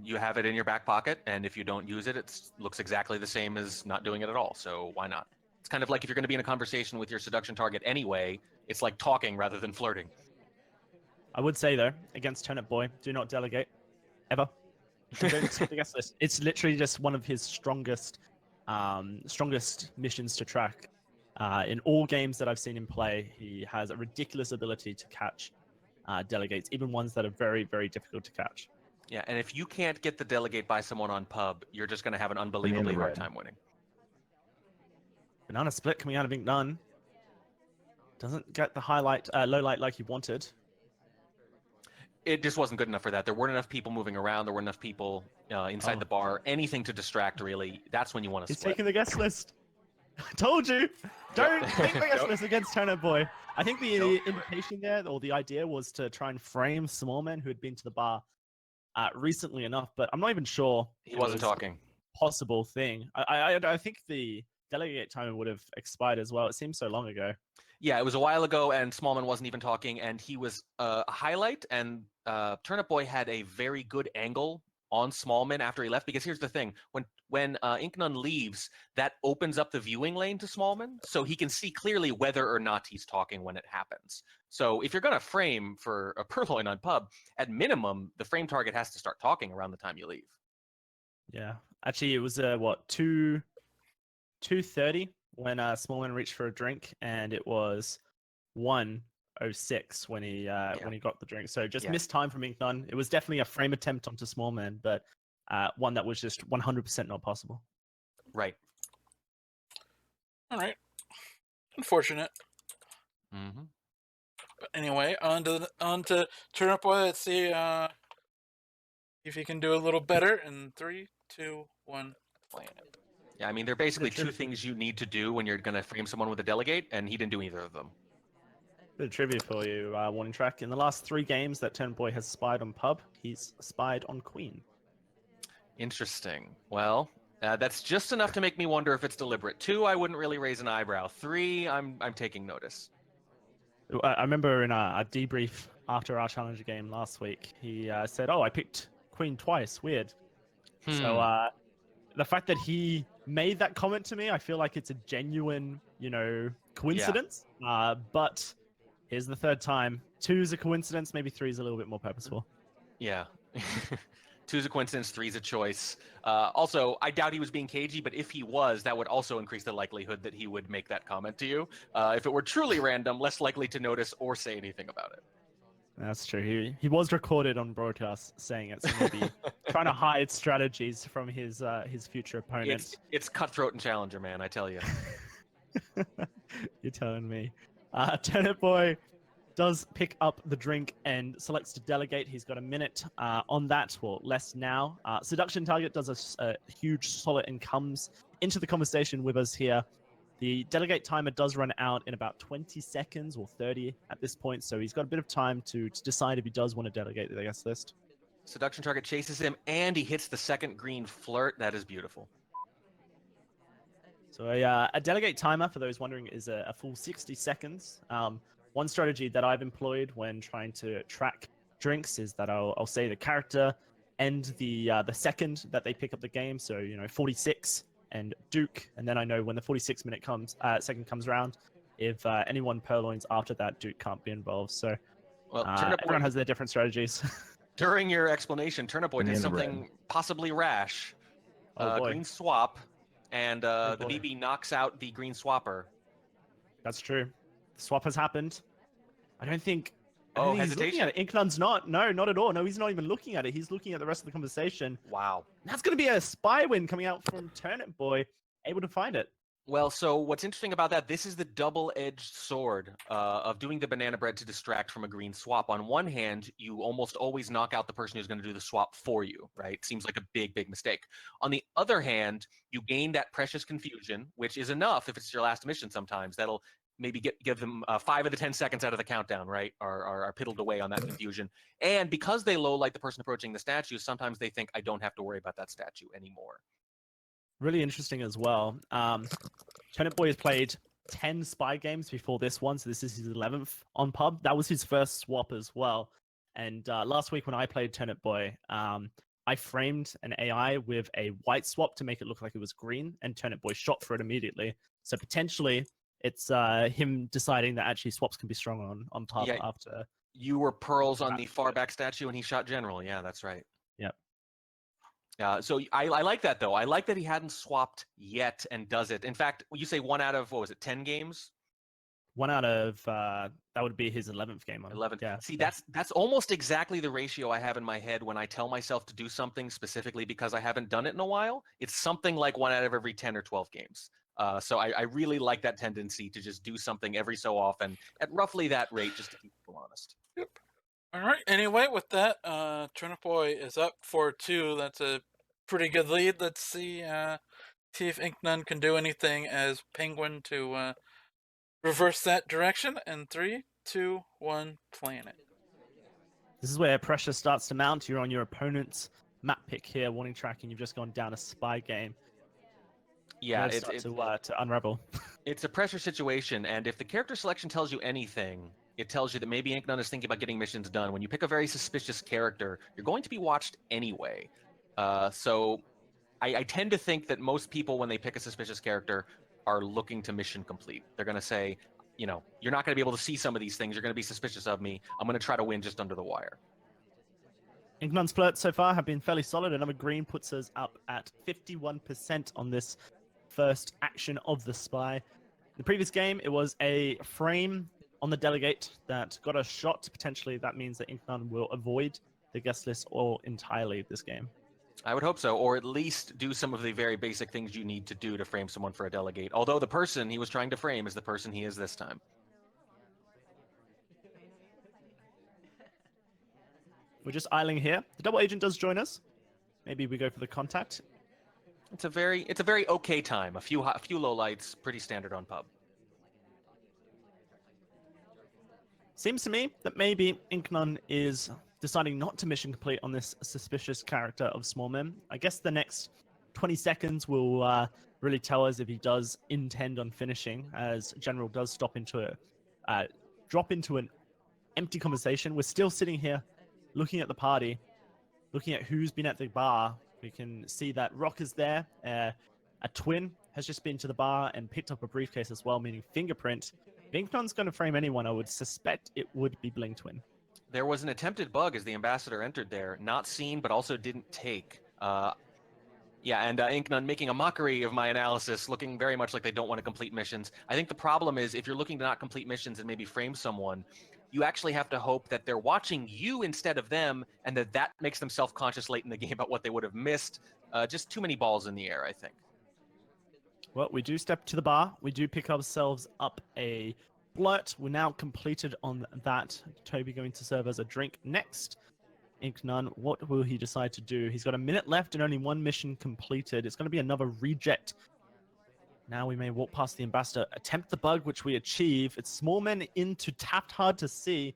You have it in your back pocket, and if you don't use it, it looks exactly the same as not doing it at all. So why not? It's kind of like if you're going to be in a conversation with your seduction target anyway, it's like talking rather than flirting. I would say, though, against Turnipboy, do not delegate. Ever. Don't skip the guest list. It's literally just one of his strongest missions to track. In all games that I've seen him play, he has a ridiculous ability to catch delegates, even ones that are very, very difficult to catch. Yeah, and if you can't get the delegate by someone on pub, you're just going to have an unbelievably hard time winning. Banana split coming out of Incnone. Doesn't get the low light like he wanted. It just wasn't good enough for that. There weren't enough people moving around. There weren't enough people inside the bar. Anything to distract, really. That's when you want to split. He's taking the guest list. I told you. Don't take the guest list against Turnipboy. I think the invitation there, or the idea, was to try and frame Smallman, who had been to the bar recently enough, but I'm not even sure he wasn't talking. Possible thing. I think the delegate timer would have expired as well. It seems so long ago. Yeah, it was a while ago, and Smallman wasn't even talking, and he was a highlight, and Turnipboy had a very good angle on Smallman after he left, because here's the thing. When Incnone leaves, that opens up the viewing lane to Smallman, so he can see clearly whether or not he's talking when it happens. So if you're going to frame for a purloin on pub, at minimum, the frame target has to start talking around the time you leave. Yeah. Actually, it was, 2:30 when Smallman reached for a drink, and it was 1:06 when he got the drink. So just missed time from Incnone. It was definitely a frame attempt onto Smallman, but one that was just 100% not possible. Right. All right. Unfortunate. Mm-hmm. But anyway, on to Turnipboy. Let's see if he can do a little better in 3, 2, 1, playing it. Yeah, I mean, there are basically two things you need to do when you're going to frame someone with a delegate, and he didn't do either of them. Bit of trivia for you, Warning Track. In the last 3 games that Turnipboy has spied on pub, he's spied on Queen. Interesting. Well, That's just enough to make me wonder if it's deliberate. 2, I wouldn't really raise an eyebrow. 3, I'm taking notice. I remember in a debrief after our challenger game last week, he said, "Oh, I picked queen twice. Weird." So the fact that he made that comment to me, I feel like it's a genuine, coincidence. But here's the third time. 2 is a coincidence. Maybe 3 is a little bit more purposeful. Yeah. 2 is a coincidence, 3 is a choice. Also, I doubt he was being cagey, but if he was, that would also increase the likelihood that he would make that comment to you. If it were truly random, less likely to notice or say anything about it. That's true. He was recorded on broadcast saying it, so maybe trying to hide strategies from his future opponents. It's cutthroat and challenger, man, I tell you. You're telling me. Turnipboy does pick up the drink and selects to delegate. He's got a minute on that, well, less now. Seduction Target does a huge solid and comes into the conversation with us here. The delegate timer does run out in about 20 seconds or 30 at this point, so he's got a bit of time to decide if he does want to delegate the guest list. Seduction Target chases him, and he hits the second green flirt. That is beautiful. So a delegate timer, for those wondering, is a full 60 seconds. One strategy that I've employed when trying to track drinks is that I'll say the character and the second that they pick up the game. So 46 and Duke, and then I know when the 46 minute second comes around, if anyone purloins after that, Duke can't be involved. So everyone has their different strategies. During your explanation, Turnipboy did something possibly rash. Green swap, and the BB knocks out the green swapper. That's true. The swap has happened. I don't think hesitation? he's looking at it. Incnone's not. No, not at all. No, he's not even looking at it. He's looking at the rest of the conversation. Wow. That's going to be a spy win coming out from Turnipboy, able to find it. Well, so what's interesting about that, this is the double-edged sword of doing the banana bread to distract from a green swap. On one hand, you almost always knock out the person who's going to do the swap for you, right? Seems like a big, big mistake. On the other hand, you gain that precious confusion, which is enough if it's your last mission sometimes. That'll maybe give them 5 of the 10 seconds out of the countdown, right, are piddled away on that confusion. And because they low light the person approaching the statue, sometimes they think, I don't have to worry about that statue anymore. Really interesting as well. Turnipboy has played 10 spy games before this one, so this is his 11th on pub. That was his first swap as well. And last week when I played Turnipboy, I framed an AI with a white swap to make it look like it was green, and Turnipboy shot for it immediately. So potentially it's him deciding that actually swaps can be strong on pub after. You were pearls on the far back statue and he shot general. Yeah, that's right. Yep. So I like that, though. I like that he hadn't swapped yet and does it. In fact, you say 1 out of, 10 games? 1 out of, that would be his 11th game. 11. Yeah. See, that's almost exactly the ratio I have in my head when I tell myself to do something specifically because I haven't done it in a while. It's something like 1 out of every 10 or 12 games. So I really like that tendency to just do something every so often at roughly that rate, just to keep people honest. Yep. All right. Anyway, with that, Turnipboy is up 4-2. That's a pretty good lead. Let's see if Incnone can do anything as Penguin to reverse that direction. And 3, 2, 1, planet. This is where pressure starts to mount. You're on your opponent's map pick here, warning track, and you've just gone down a spy game. Yeah, it's to unravel. It's a pressure situation, and if the character selection tells you anything, it tells you that maybe Incnone is thinking about getting missions done. When you pick a very suspicious character, you're going to be watched anyway. So I tend to think that most people, when they pick a suspicious character, are looking to mission complete. They're going to say, you're not going to be able to see some of these things. You're going to be suspicious of me. I'm going to try to win just under the wire. Incnone's flirts so far have been fairly solid. Another green puts us up at 51% on this first action of the spy. The previous game, it was a frame on the delegate that got a shot. Potentially, that means that Incnone will avoid the guest list all entirely this game. I would hope so, or at least do some of the very basic things you need to do to frame someone for a delegate. Although the person he was trying to frame is the person he is this time. We're just idling here. The double agent does join us. Maybe we go for the contact. It's a very okay time. A few lowlights, pretty standard on pub. Seems to me that maybe Incnone is deciding not to mission complete on this suspicious character of Smallman. I guess the next 20 seconds will really tell us if he does intend on finishing, as General does drop into an empty conversation. We're still sitting here looking at the party, looking at who's been at the bar. We can see that Rock is there. A twin has just been to the bar and picked up a briefcase as well, meaning fingerprint. If Incnone's going to frame anyone, I would suspect it would be Bling Twin. There was an attempted bug as the ambassador entered there, not seen, but also didn't take. And Incnone making a mockery of my analysis, looking very much like they don't want to complete missions. I think the problem is if you're looking to not complete missions and maybe frame someone, you actually have to hope that they're watching you instead of them, and that makes them self-conscious late in the game about what they would have missed. Just too many balls in the air, I think. Well, we do step to the bar. We do pick ourselves up a flirt. We're now completed on that. Toby going to serve as a drink next. Incnone, what will he decide to do? He's got a minute left and only one mission completed. It's going to be another reject. Now we may walk past the ambassador, attempt the bug, which we achieve. It's small men into tapped hard to see.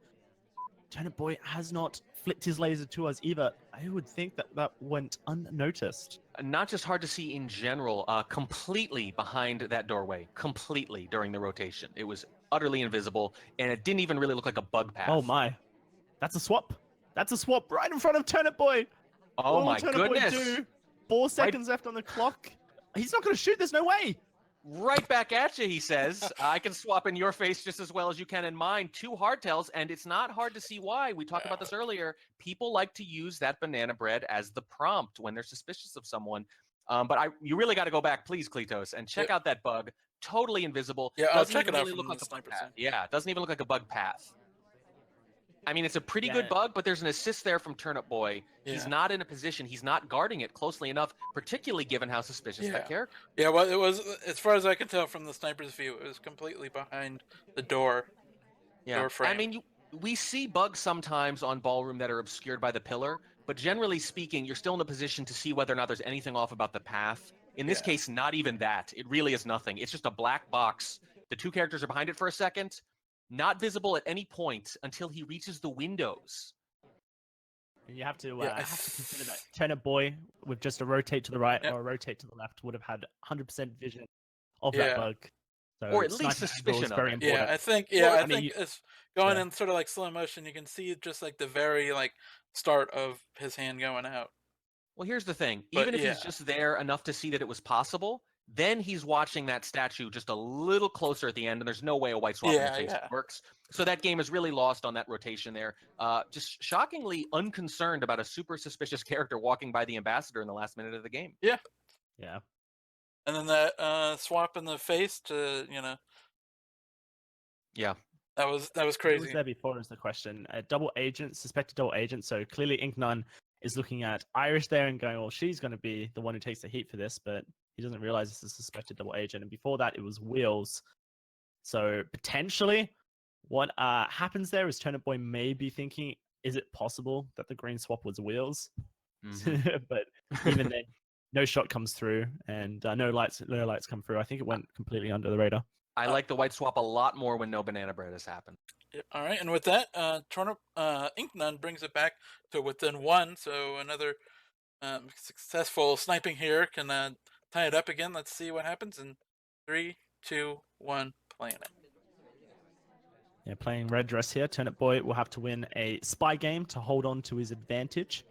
Turnipboy has not flicked his laser to us either. I would think that went unnoticed. Not just hard to see in general, completely behind that doorway, completely during the rotation. It was utterly invisible, and it didn't even really look like a bug path. Oh my. That's a swap. That's a swap right in front of Turnipboy. Oh my goodness. Do? 4 seconds left on the clock. He's not going to shoot. There's no way. Right back at you, he says. I can swap in your face just as well as you can in mine. 2 hardtails, and it's not hard to see why. We talked about this earlier. People like to use that banana bread as the prompt when they're suspicious of someone. But you really got to go back, please, Kletos, and check out that bug. Totally invisible. Yeah, I'll check it out. Look like a bug path. Yeah, it doesn't even look like a bug path. I mean, it's a pretty good bug, but there's an assist there from Turnipboy. Yeah. He's not in a position. He's not guarding it closely enough, particularly given how suspicious that character. Yeah, well, it was, as far as I could tell from the sniper's view, it was completely behind the door. Yeah, door frame. I mean, we see bugs sometimes on Ballroom that are obscured by the pillar, but generally speaking, you're still in a position to see whether or not there's anything off about the path. In this case, not even that. It really is nothing. It's just a black box. The 2 characters are behind it for a second. Not visible at any point until he reaches the windows. You have to consider that Turnipboy with just a rotate to the right or a rotate to the left would have had 100% vision of that bug. So or at least suspicion of very it. important. Yeah, I think it's going in sort of like slow motion. You can see just like the very start of his hand going out. Well, here's the thing. Even if he's just there enough to see that it was possible, then he's watching that statue just a little closer at the end, and there's no way a white swap in the face works. So that game is really lost on that rotation there. Just shockingly unconcerned about a super suspicious character walking by the ambassador in the last minute of the game. Yeah. Yeah. And then that swap in the face to, Yeah. That was crazy. Who was there before is the question. Double agent, suspected double agent. So clearly Incnone is looking at Irish there and going, well, she's going to be the one who takes the heat for this, but he doesn't realize this is a suspected double agent. And before that, it was Wheels. So potentially what happens there is Turnipboy may be thinking, is it possible that the green swap was Wheels? Mm-hmm. But even then, no shot comes through and no lights come through. I think it went completely under the radar. I like the white swap a lot more when no banana bread has happened. All right, and with that, Incnone brings it back to within 1. So another successful sniping here can tie it up again. Let's see what happens in 3, 2, 1, playing it. Yeah, playing red dress here. Turnipboy will have to win a spy game to hold on to his advantage.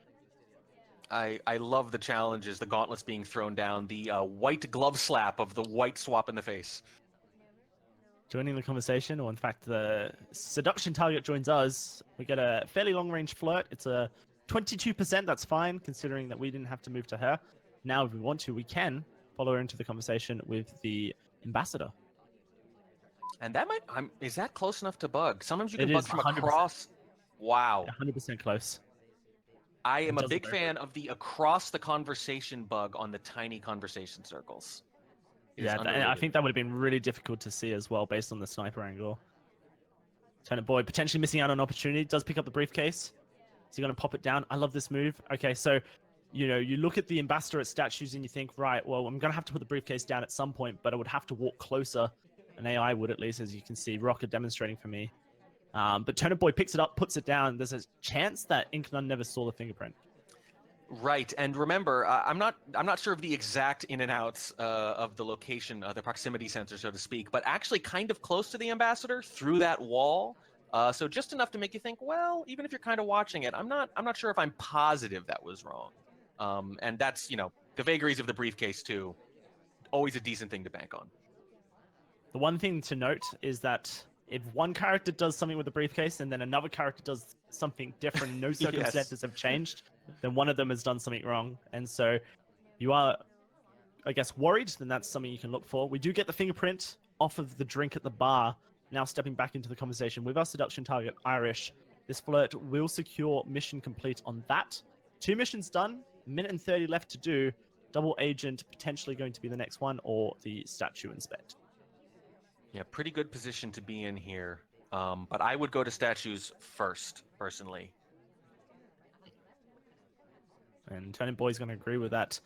I love the challenges, the gauntlets being thrown down, the white glove slap of the white swap in the face. Joining the conversation, or in fact, the seduction target joins us. We get a fairly long-range flirt. It's a 22%. That's fine, considering that we didn't have to move to her. Now, if we want to, we can follow her into the conversation with the ambassador. And that is that close enough to bug? Sometimes you can bug from across. Wow. 100% close. I am a big fan of the across the conversation bug on the tiny conversation circles. Yeah, I think that would have been really difficult to see as well based on the sniper angle. Turnipboy potentially missing out on an opportunity. Does pick up the briefcase. Is he going to pop it down? I love this move. Okay, so, you look at the ambassador at statues and you think, right, well, I'm going to have to put the briefcase down at some point, but I would have to walk closer. An AI would, at least, as you can see. Rocket demonstrating for me. But Turnipboy picks it up, puts it down. There's a chance that Incnone never saw the fingerprint. Right, and remember, I'm not sure of the exact in and outs of the location, the proximity sensor, so to speak, but actually kind of close to the ambassador through that wall. So just enough to make you think, well, even if you're kind of watching it, I'm not sure if I'm positive that was wrong. And that's the vagaries of the briefcase too. Always a decent thing to bank on. The one thing to note is that if one character does something with the briefcase and then another character does something different, no circumstances have changed, then one of them has done something wrong. And so you are, I guess, worried, then that's something you can look for. We do get the fingerprint off of the drink at the bar. Now stepping back into the conversation with our seduction target, Irish. This flirt will secure mission complete on that. 2 missions done, minute and 30 left to do. Double agent potentially going to be the next one, or the statue inspect. Yeah, pretty good position to be in here. But I would go to statues first, personally. And Turnipboy's going to agree with that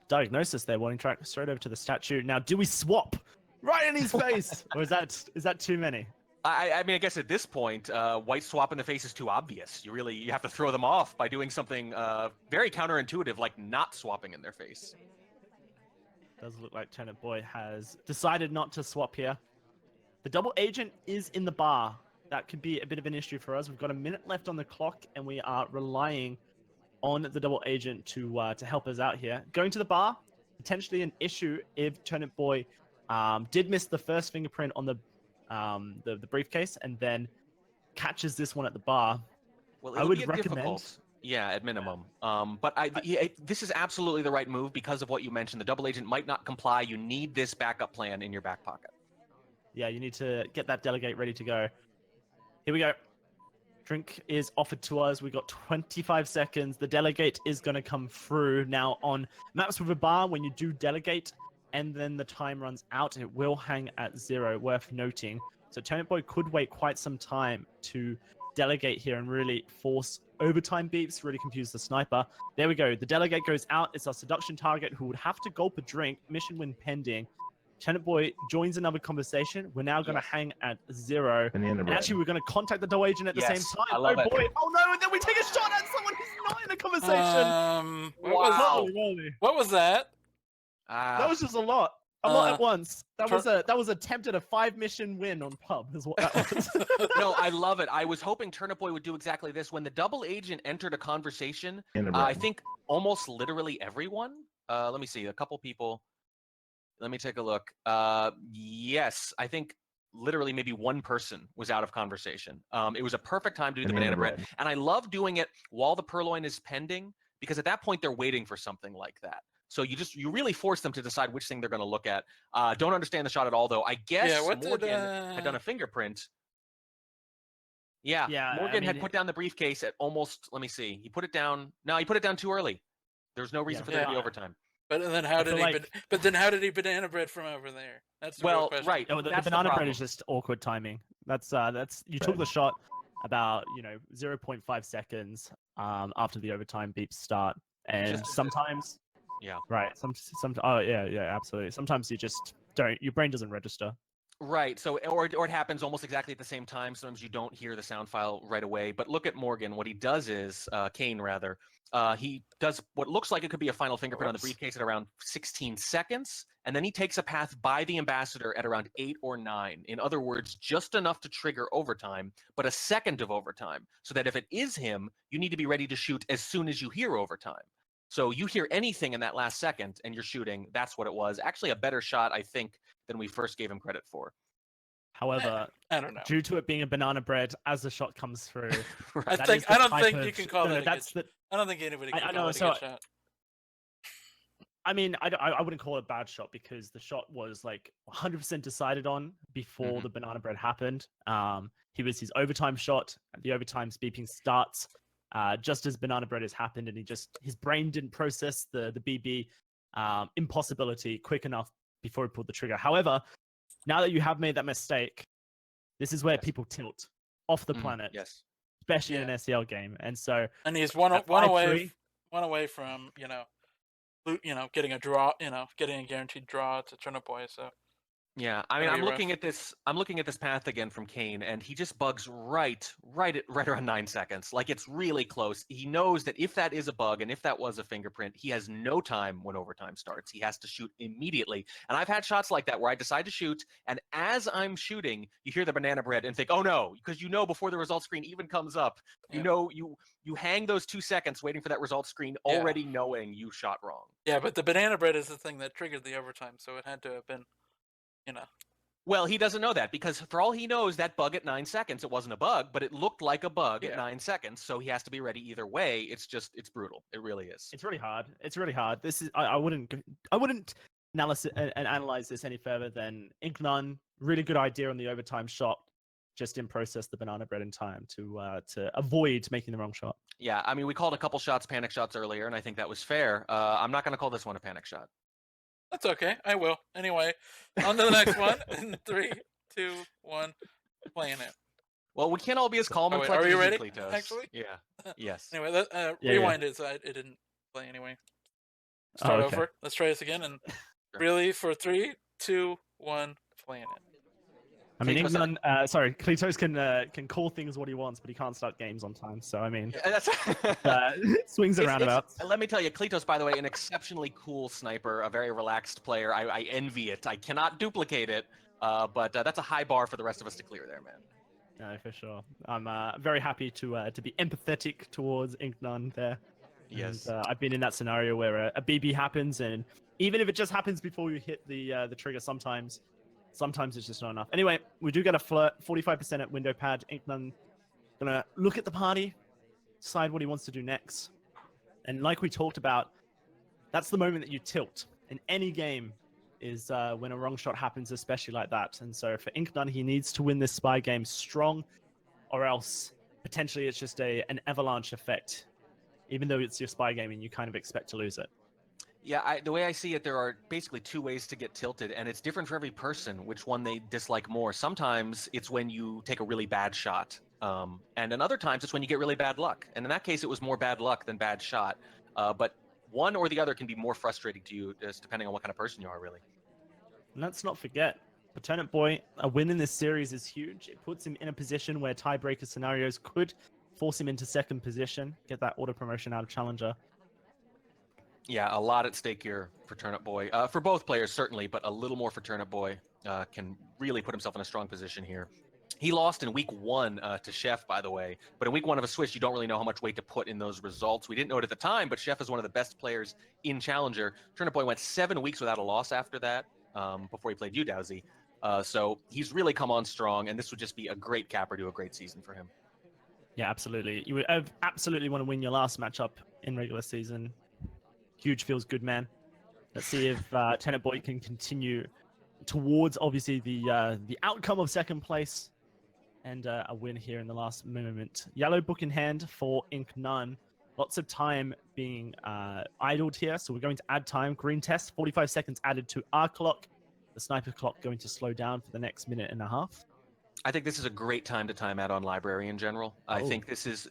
diagnosis there, wanting track straight over to the statue. Now, do we swap right in his face? Or is that too many? I mean, I guess at this point, white swap in the face is too obvious. You have to throw them off by doing something very counterintuitive, like not swapping in their face. Does look like Turnipboy has decided not to swap here. The double agent is in the bar. That could be a bit of an issue for us. We've got a minute left on the clock, and we are relying on the double agent to help us out here. Going to the bar, potentially an issue if Turnipboy did miss the first fingerprint on the briefcase and then catches this one at the bar. Well, I it'll would be recommend. difficult. Yeah, at minimum. But this is absolutely the right move because of what you mentioned. The double agent might not comply. You need this backup plan in your back pocket. Yeah, you need to get that delegate ready to go. Here we go. Drink is offered to us. We got 25 seconds. The delegate is going to come through. Now, on maps with a bar, when you do delegate and then the time runs out, it will hang at 0, worth noting. So Turnipboy could wait quite some time to delegate here and really force overtime beeps, really confuse the sniper. There we go. The delegate goes out. It's our seduction target who would have to gulp a drink. Mission win pending. Turnipboy joins another conversation. We're now going to hang at 0. And actually, we're going to contact the double agent at the same time. I love it. Boy. Oh no, and then we take a shot at someone who's not in the conversation. Wow. What was that? That was just a lot. A lot at once. That was attempted a 5-mission win on pub is what that was. No, I love it. I was hoping Turnipboy would do exactly this. When the double agent entered a conversation, I think almost literally everyone, let me see, a couple people. Let me take a look. Yes, I think literally maybe one person was out of conversation. It was a perfect time to do the banana bread. And I love doing it while the purloin is pending, because at that point they're waiting for something like that. So you really force them to decide which thing they're going to look at. Don't understand the shot at all, though. I guess Morgan had done a fingerprint. Yeah, Morgan had put down the briefcase at almost, let me see. He put it down. No, he put it down too early. There's no reason for there to be overtime. But then how did he banana bread from over there? That's the real question. Right. The banana bread is just awkward timing. That's you took the shot about 0.5 seconds after the overtime beeps start, and sometimes right. Absolutely. Sometimes you just don't. Your brain doesn't register. Right. So, or it happens almost exactly at the same time. Sometimes you don't hear the sound file right away. But look at Morgan. What he does is, Kane rather, he does what looks like it could be a final fingerprint on the briefcase at around 16 seconds. And then he takes a path by the ambassador at around 8 or 9. In other words, just enough to trigger overtime, but a second of overtime. So that if it is him, you need to be ready to shoot as soon as you hear overtime. So you hear anything in that last second and you're shooting. That's what it was. Actually, a better shot, I think, than we first gave him credit for. However, I don't know. Due to it being a banana bread, as the shot comes through, I don't think you can call that. I don't think anybody can call it a good shot. I mean, I wouldn't call it a bad shot because the shot was like 100% decided on before the banana bread happened. He was his overtime shot. The overtime beeping starts just as banana bread has happened, and his brain didn't process the BB impossibility quick enough before he pulled the trigger. However, now that you have made that mistake, this is where people tilt off the planet, especially in an SCL game. And so, and he's one away from getting a draw, getting a guaranteed draw to Turnipboy. So Yeah, I mean, Gonna I'm be looking rough. at this. I'm looking at this path again from Kane, and he just bugs right around 9 seconds. Like it's really close. He knows that if that is a bug and if that was a fingerprint, he has no time when overtime starts. He has to shoot immediately. And I've had shots like that where I decide to shoot, and as I'm shooting, you hear the banana bread and think, "Oh no!" Because you know before the result screen even comes up, you Yeah. know you hang those 2 seconds waiting for that result screen, Yeah. already knowing you shot wrong. Yeah, but the banana bread is the thing that triggered the overtime, so it had to have been, you know. Well, he doesn't know that because for all he knows, that bug at 9 seconds, it wasn't a bug, but it looked like a bug at Yeah. 9 seconds. So he has to be ready either way. It's brutal. It really is. It's really hard. It's really hard. This is I wouldn't analyze this any further than Incnone. Really good idea on the overtime shot. Just didn't process the banana bread in time to avoid making the wrong shot. Yeah, I mean, we called a couple shots panic shots earlier, and I think that was fair. I'm not going to call this one a panic shot. That's okay. I will. Anyway, on to the next one. In 3, 2, 1, playing it. Well, we can't all be as calm and wait, collected are you as ready? Kleetos. Actually? Yeah. Yes. Anyway, rewind it. So it didn't play anyway. Start over. Let's try this again. And really, for 3, 2, 1, playing it. I mean, Kleetos can call things what he wants, but he can't start games on time. So I mean, swings and roundabouts. Let me tell you, Kleetos, by the way, an exceptionally cool sniper, a very relaxed player. I envy it. I cannot duplicate it, but that's a high bar for the rest of us to clear there, man. No, for sure. I'm very happy to be empathetic towards Incnone there. Yes. And, I've been in that scenario where a BB happens, and even if it just happens before you hit the trigger, sometimes it's just not enough. Anyway, we do get a flirt, 45% at window pad. Incnone gonna look at the party, decide what he wants to do next. And like we talked about, that's the moment that you tilt in any game is when a wrong shot happens, especially like that. And so for Incnone, he needs to win this spy game strong, or else potentially it's just an avalanche effect. Even though it's your spy game and you kind of expect to lose it. Yeah, the way I see it, there are basically 2 ways to get tilted, and it's different for every person, which one they dislike more. Sometimes it's when you take a really bad shot, and in other times it's when you get really bad luck. And in that case, it was more bad luck than bad shot. But one or the other can be more frustrating to you, just depending on what kind of person you are, really. And let's not forget, for Turnipboy, a win in this series is huge. It puts him in a position where tiebreaker scenarios could force him into second position, get that auto promotion out of Challenger. Yeah, a lot at stake here for Turnipboy. For both players, certainly, but a little more for Turnipboy. Can really put himself in a strong position here. He lost in week 1 to Chef, by the way. But in week 1 of a Swiss, you don't really know how much weight to put in those results. We didn't know it at the time, but Chef is one of the best players in Challenger. Turnipboy went 7 weeks without a loss after that, before he played you, Dowsy. So he's really come on strong, and this would just be a great capper to a great season for him. Yeah, absolutely. You would absolutely want to win your last matchup in regular season. Huge feels good, man. Let's see if Turnipboy can continue towards, obviously, the outcome of second place and a win here in the last moment. Yellow book in hand for Incnone. Lots of time being idled here, so we're going to add time. Green test, 45 seconds added to our clock. The sniper clock going to slow down for the next minute and a half. I think this is a great time to time add on library in general. I think this is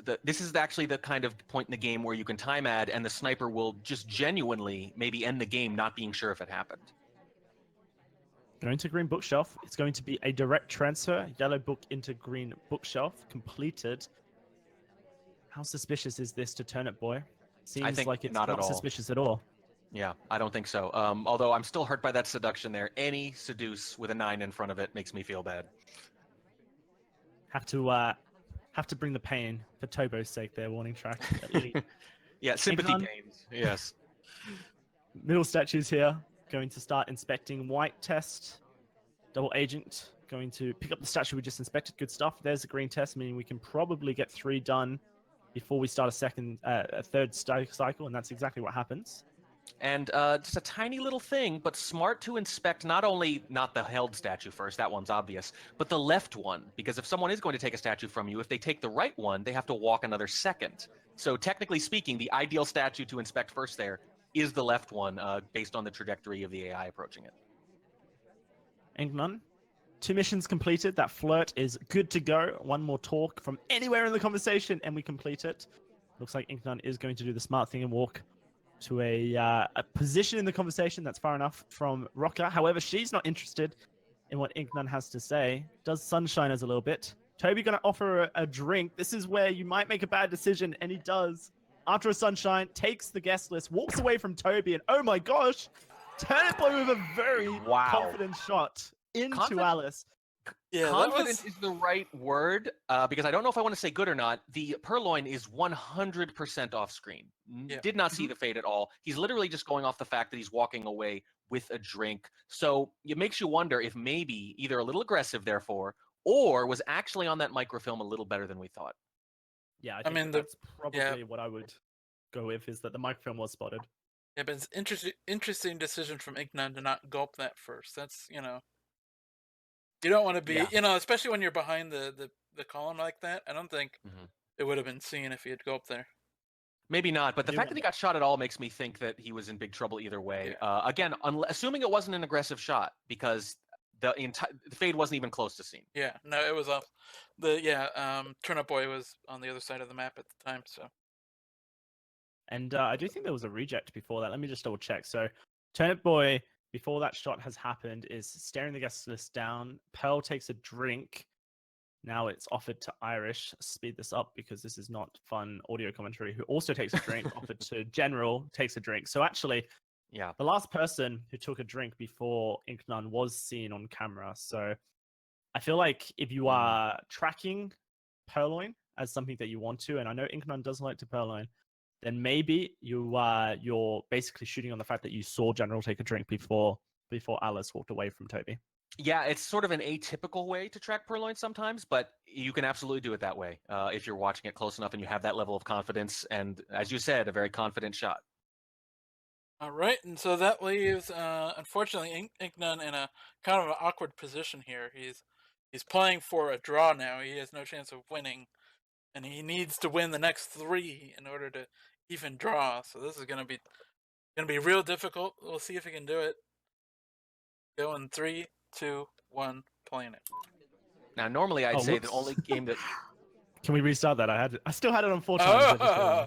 actually the kind of point in the game where you can time add and the sniper will just genuinely maybe end the game not being sure if it happened. Going to green bookshelf. It's going to be a direct transfer. Yellow book into green bookshelf. Completed. How suspicious is this to Turnipboy? Seems like it's not suspicious at all. Yeah, I don't think so. Although I'm still hurt by that seduction there. Any seduce with a 9 in front of it makes me feel bad. Have to bring the pain for Tobo's sake there, warning track. Yeah, sympathy gains. Yes. Middle statues here. Going to start inspecting white test. Double agent. Going to pick up the statue we just inspected. Good stuff. There's a green test, meaning we can probably get 3 done before we start a third cycle, and that's exactly what happens. And just a tiny little thing, but smart to inspect not the held statue first, that one's obvious, but the left one. Because if someone is going to take a statue from you, if they take the right one, they have to walk another second. So technically speaking, the ideal statue to inspect first there is the left one, based on the trajectory of the AI approaching it. Incnone, 2 missions completed. That flirt is good to go. 1 more talk from anywhere in the conversation, and we complete it. Looks like Incnone is going to do the smart thing and walk to a position in the conversation that's far enough from Rocker. However, she's not interested. in what Incnone has to say. Does Sunshine as a little bit. Toby gonna offer a drink. This is where you might make a bad decision, and he does. After a Sunshine, takes the guest list, walks away from Toby, and oh my gosh, Turnipboy with a very confident shot into Alice. Yeah, confident is the right word, because I don't know if I want to say good or not. The Purloin is 100% off screen. Yeah. Did not see the fade at all. He's literally just going off the fact that he's walking away with a drink. So it makes you wonder if maybe either a little aggressive, therefore, or was actually on that microfilm a little better than we thought. Yeah, I mean, that's probably what I would go with, is that the microfilm was spotted. Yeah, but it's interesting decision from Incnone to not gulp that first. That's, you don't want to be, especially when you're behind the column like that. I don't think it would have been seen if he had gulped there. Maybe not, but the fact that he got shot at all makes me think that he was in big trouble either way. Yeah. Again, assuming it wasn't an aggressive shot, because the fade wasn't even close to seen. Yeah, no, it was off. Turnipboy was on the other side of the map at the time, so. And I do think there was a reject before that. Let me just double check. So Turnipboy, before that shot has happened, is staring the guest list down. Pearl takes a drink. Now it's offered to Irish. Speed this up because this is not fun audio commentary. Who also takes a drink. Offered to General, takes a drink. So actually, the last person who took a drink before Incnone was seen on camera. So I feel like if you are tracking Purloin as something that you want to, and I know Incnone does like to Purloin, then maybe you're basically shooting on the fact that you saw General take a drink before Alice walked away from Toby. Yeah, it's sort of an atypical way to track Purloin sometimes, but you can absolutely do it that way if you're watching it close enough and you have that level of confidence. And as you said, a very confident shot. All right, and so that leaves, unfortunately, Incnone in a kind of an awkward position here. He's playing for a draw now. He has no chance of winning, and he needs to win the next 3 in order to even draw. So this is gonna be real difficult. We'll see if he can do it. Go in 3, 2, 1, playing it. Now, normally I'd say the only game that. Can we restart that? I still had it on 4 times. Oh!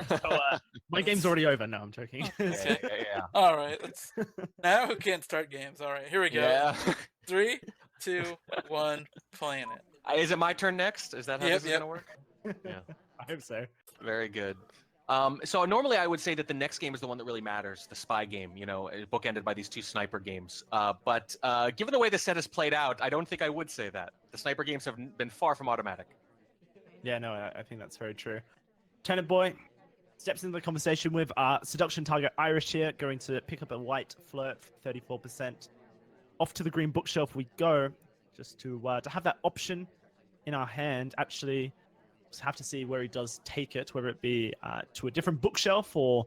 So, my game's already over. No, I'm joking. Yeah. All right. Now who can't start games? All right, here we go. Yeah. 3, 2, 1, playing it. Is it my turn next? Is that how this is going to work? Yeah. I hope so. Very good. So normally I would say that the next game is the one that really matters, the spy game, bookended by these 2 sniper games. But given the way the set has played out, I don't think I would say that. The sniper games have been far from automatic. Yeah, no, I think that's very true. Turnipboy steps into the conversation with seduction target Irish here, going to pick up a white flirt, 34%. Off to the green bookshelf we go, just to have that option in our hand. Actually, just have to see where he does take it, whether it be to a different bookshelf or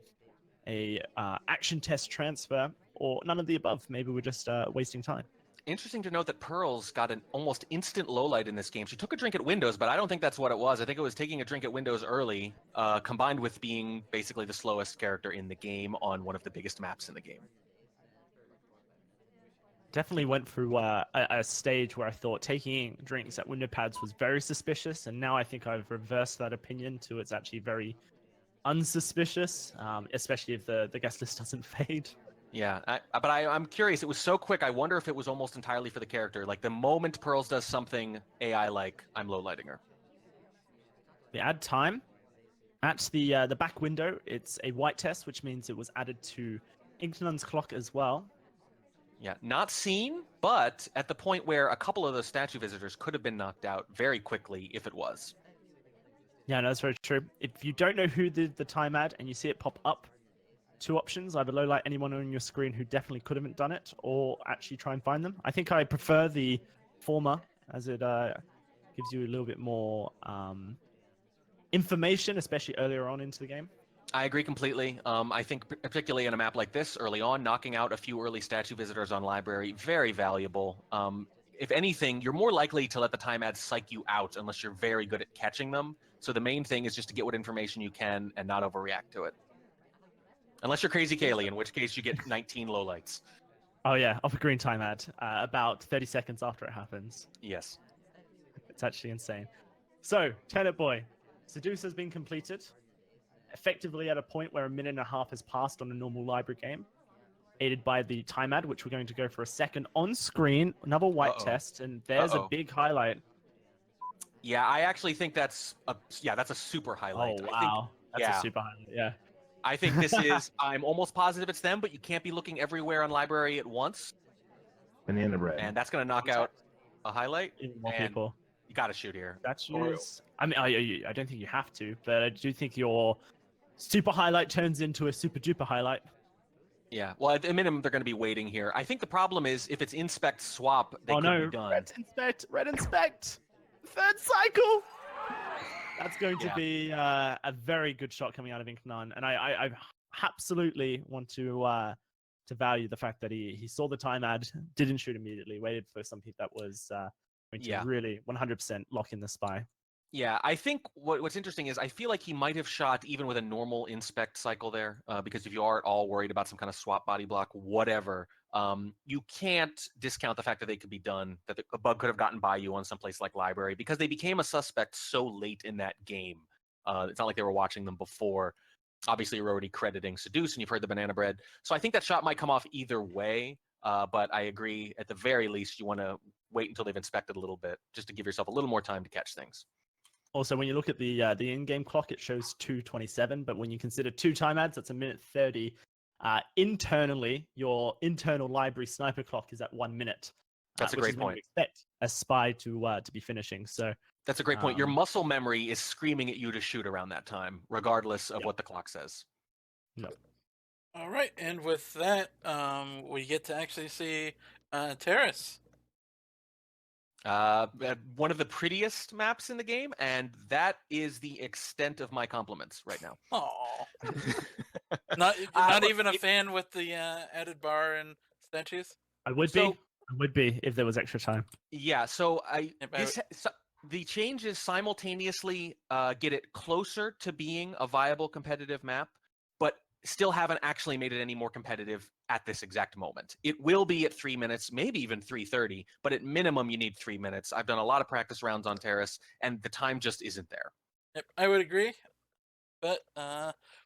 a action test transfer, or none of the above. Maybe we're just wasting time. Interesting to note that Pearl's got an almost instant lowlight in this game. She took a drink at Windows, but I don't think that's what it was. I think it was taking a drink at Windows early, combined with being basically the slowest character in the game on one of the biggest maps in the game. Definitely went through a stage where I thought taking drinks at window pads was very suspicious, and now I think I've reversed that opinion to it's actually very unsuspicious, especially if the guest list doesn't fade. Yeah, but I'm curious. It was so quick. I wonder if it was almost entirely for the character. Like the moment Pearls does something AI-like, I'm low-lighting her. We add time. At the back window, it's a white test, which means it was added to Incnone's clock as well. Yeah, not seen, but at the point where a couple of those statue visitors could have been knocked out very quickly if it was. Yeah, no, that's very true. If you don't know who did the time ad and you see it pop up, 2 options: either low light anyone on your screen who definitely could have done it, or actually try and find them. I think I prefer the former, as it gives you a little bit more information, especially earlier on into the game. I agree completely. I think particularly in a map like this, early on, knocking out a few early statue visitors on library, very valuable. If anything, you're more likely to let the time ad psych you out unless you're very good at catching them. So the main thing is just to get what information you can and not overreact to it. Unless you're Crazy Kaylee, in which case you get 19 lowlights. Oh yeah, off a green time ad, about 30 seconds after it happens. Yes. It's actually insane. So, Turnipboy, Seduce has been completed. Effectively at a point where 1.5 minutes has passed on a normal library game. aided by the time ad, which we're going to go for a second on screen. Another white test, and there's a big highlight. Yeah, I actually think that's a super highlight. Oh, I think, wow. That's a super highlight, yeah. I think this is, I'm almost positive it's them, but you can't be looking everywhere on library at once. Banana bread. And that's going to knock out a highlight. Even more and people. You got to shoot here. Statues. I mean, I don't think you have to, but I do think your super highlight turns into a super duper highlight. Yeah, well, at the minimum, they're going to be waiting here. I think the problem is if it's inspect swap, they could be done. Red inspect. Third cycle. That's going to be a very good shot coming out of Incnone, and I absolutely want to value the fact that he saw the time ad, didn't shoot immediately, waited for something that was going to really 100% lock in the spy. Yeah, I think what's interesting is I feel like he might have shot even with a normal inspect cycle there, because if you are at all worried about some kind of swap body block, whatever, you can't discount the fact that they could be done, that a bug could have gotten by you on some place like library, because they became a suspect so late in that game. It's not like they were watching them before. Obviously, you're already crediting Seduce, and you've heard the banana bread. So I think that shot might come off either way, but I agree, at the very least, you want to wait until they've inspected a little bit, just to give yourself a little more time to catch things. Also, when you look at the in-game clock, it shows 2:27, but when you consider 2 time ads, that's 1:30. Internally, your internal library sniper clock is at 1 minute. That's a great point. You expect a spy to be finishing. So that's a great point. Your muscle memory is screaming at you to shoot around that time, regardless of what the clock says. No. All right, and with that, we get to actually see Terrace. One of the prettiest maps in the game, and that is the extent of my compliments right now. Oh, not even a fan with the added bar and statues. I would be if there was extra time. Yeah, so the changes simultaneously get it closer to being a viable competitive map, but still haven't actually made it any more competitive at this exact moment. It will be at 3 minutes, maybe even 3:30, but at minimum you need 3 minutes. I've done a lot of practice rounds on Terrace, and the time just isn't there. Yep, I would agree, but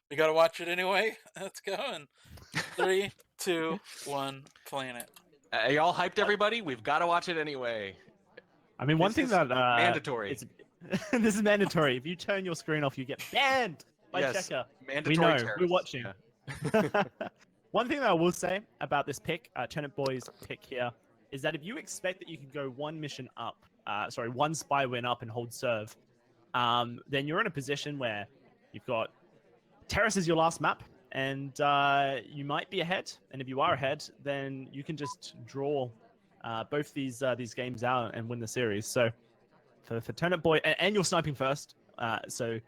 we gotta watch it anyway. Let's go. And 3, 2, 1, planet. Are y'all hyped, everybody? We've got to watch it anyway. I mean, one thing that mandatory. This is mandatory. If you turn your screen off, you get banned by Checker. Mandatory. We know. Terrace. We're watching. Yeah. One thing that I will say about this pick, Turnipboy's pick here, is that if you expect that you can go one mission up, one spy win up and hold serve, then you're in a position where you've got Terrace is your last map, and you might be ahead. And if you are ahead, then you can just draw both these games out and win the series. So for Turnipboy, and you're sniping first, so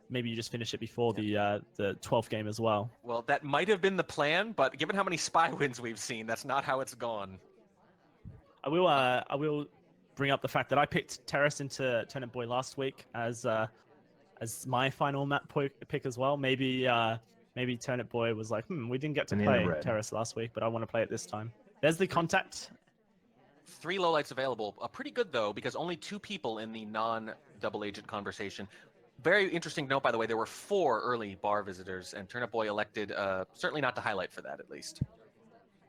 maybe you just finish it before the 12th game as well. Well, that might have been the plan, but given how many spy wins we've seen, that's not how it's gone. I will bring up the fact that I picked Terrace into Turnipboy last week as my final map pick as well. Maybe Turnipboy was like, we didn't get to play Terrace last week, but I want to play it this time. There's the contact. 3 lowlights available. Pretty good, though, because only 2 people in the non-double agent conversation. Very interesting note, by the way, there were 4 early bar visitors, and Turnipboy elected certainly not to highlight for that, at least.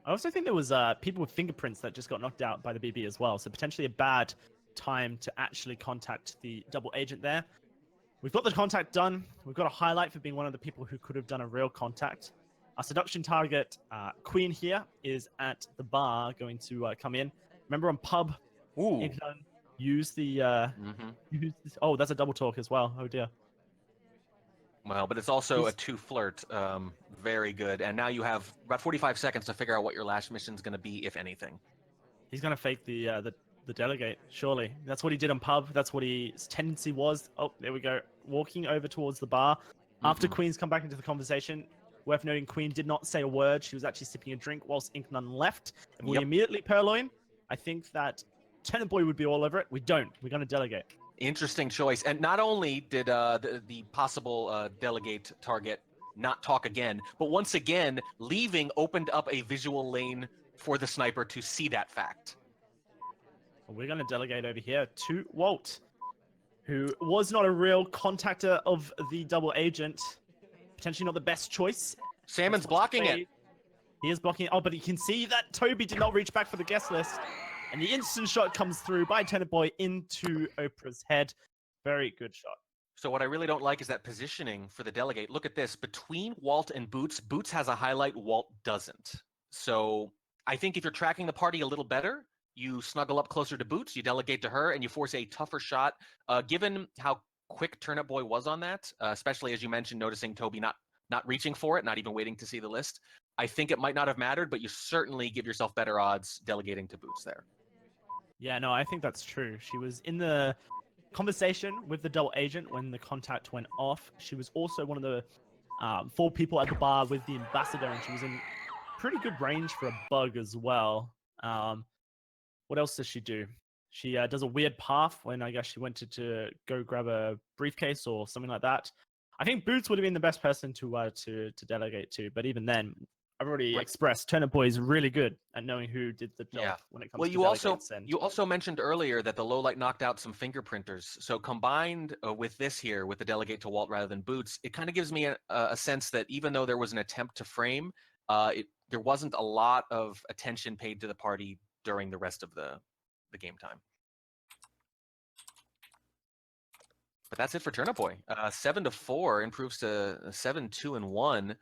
I also think there was people with fingerprints that just got knocked out by the BB as well, so potentially a bad time to actually contact the double agent there. We've got the contact done. We've got a highlight for being one of the people who could have done a real contact. Our seduction target, Queen here, is at the bar going to come in. Remember on pub, use the oh, that's a double talk as well. Oh dear. Well, but it's also a 2 flirt. Very good. And now you have about 45 seconds to figure out what your last mission is going to be, if anything. He's going to fake the delegate, surely. That's what he did on pub. That's what his tendency was. Oh, there we go. Walking over towards the bar. After Queen's come back into the conversation, worth noting, Queen did not say a word. She was actually sipping a drink whilst Incnone left. And we immediately purloin. I think that Turnipboy would be all over it. We don't. We're going to delegate. Interesting choice. And not only did the possible delegate target not talk again, but once again, leaving opened up a visual lane for the sniper to see that fact. We're going to delegate over here to Walt, who was not a real contactor of the double agent. Potentially not the best choice. Salmon's blocking it. He is blocking. Oh, but you can see that Toby did not reach back for the guest list. And the instant shot comes through by Turnipboy into Oprah's head. Very good shot. So what I really don't like is that positioning for the delegate. Look at this. Between Walt and Boots, Boots has a highlight, Walt doesn't. So I think if you're tracking the party a little better, you snuggle up closer to Boots, you delegate to her, and you force a tougher shot. Given how quick Turnipboy was on that, especially as you mentioned, noticing Toby not reaching for it, not even waiting to see the list, I think it might not have mattered, but you certainly give yourself better odds delegating to Boots there. Yeah, no, I think that's true. She was in the conversation with the double agent when the contact went off. She was also one of the 4 people at the bar with the ambassador, and she was in pretty good range for a bug as well. What else does she do? She does a weird path when I guess she went to go grab a briefcase or something like that. I think Boots would have been the best person to delegate to, but even then, I've already expressed Turnipboy is really good at knowing who did the job when it comes to delegates. You also mentioned earlier that the low light knocked out some fingerprinters. So combined with this here, with the delegate to Walt rather than Boots, it kind of gives me a sense that even though there was an attempt to frame, there wasn't a lot of attention paid to the party during the rest of the game time. But that's it for Turnipboy. 7-4 improves to 7-2-1.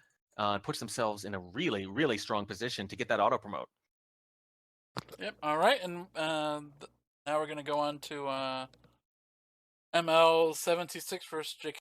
Puts themselves in a really, really strong position to get that auto promote. Yep. All right, and now we're gonna go on to ML76 versus JK.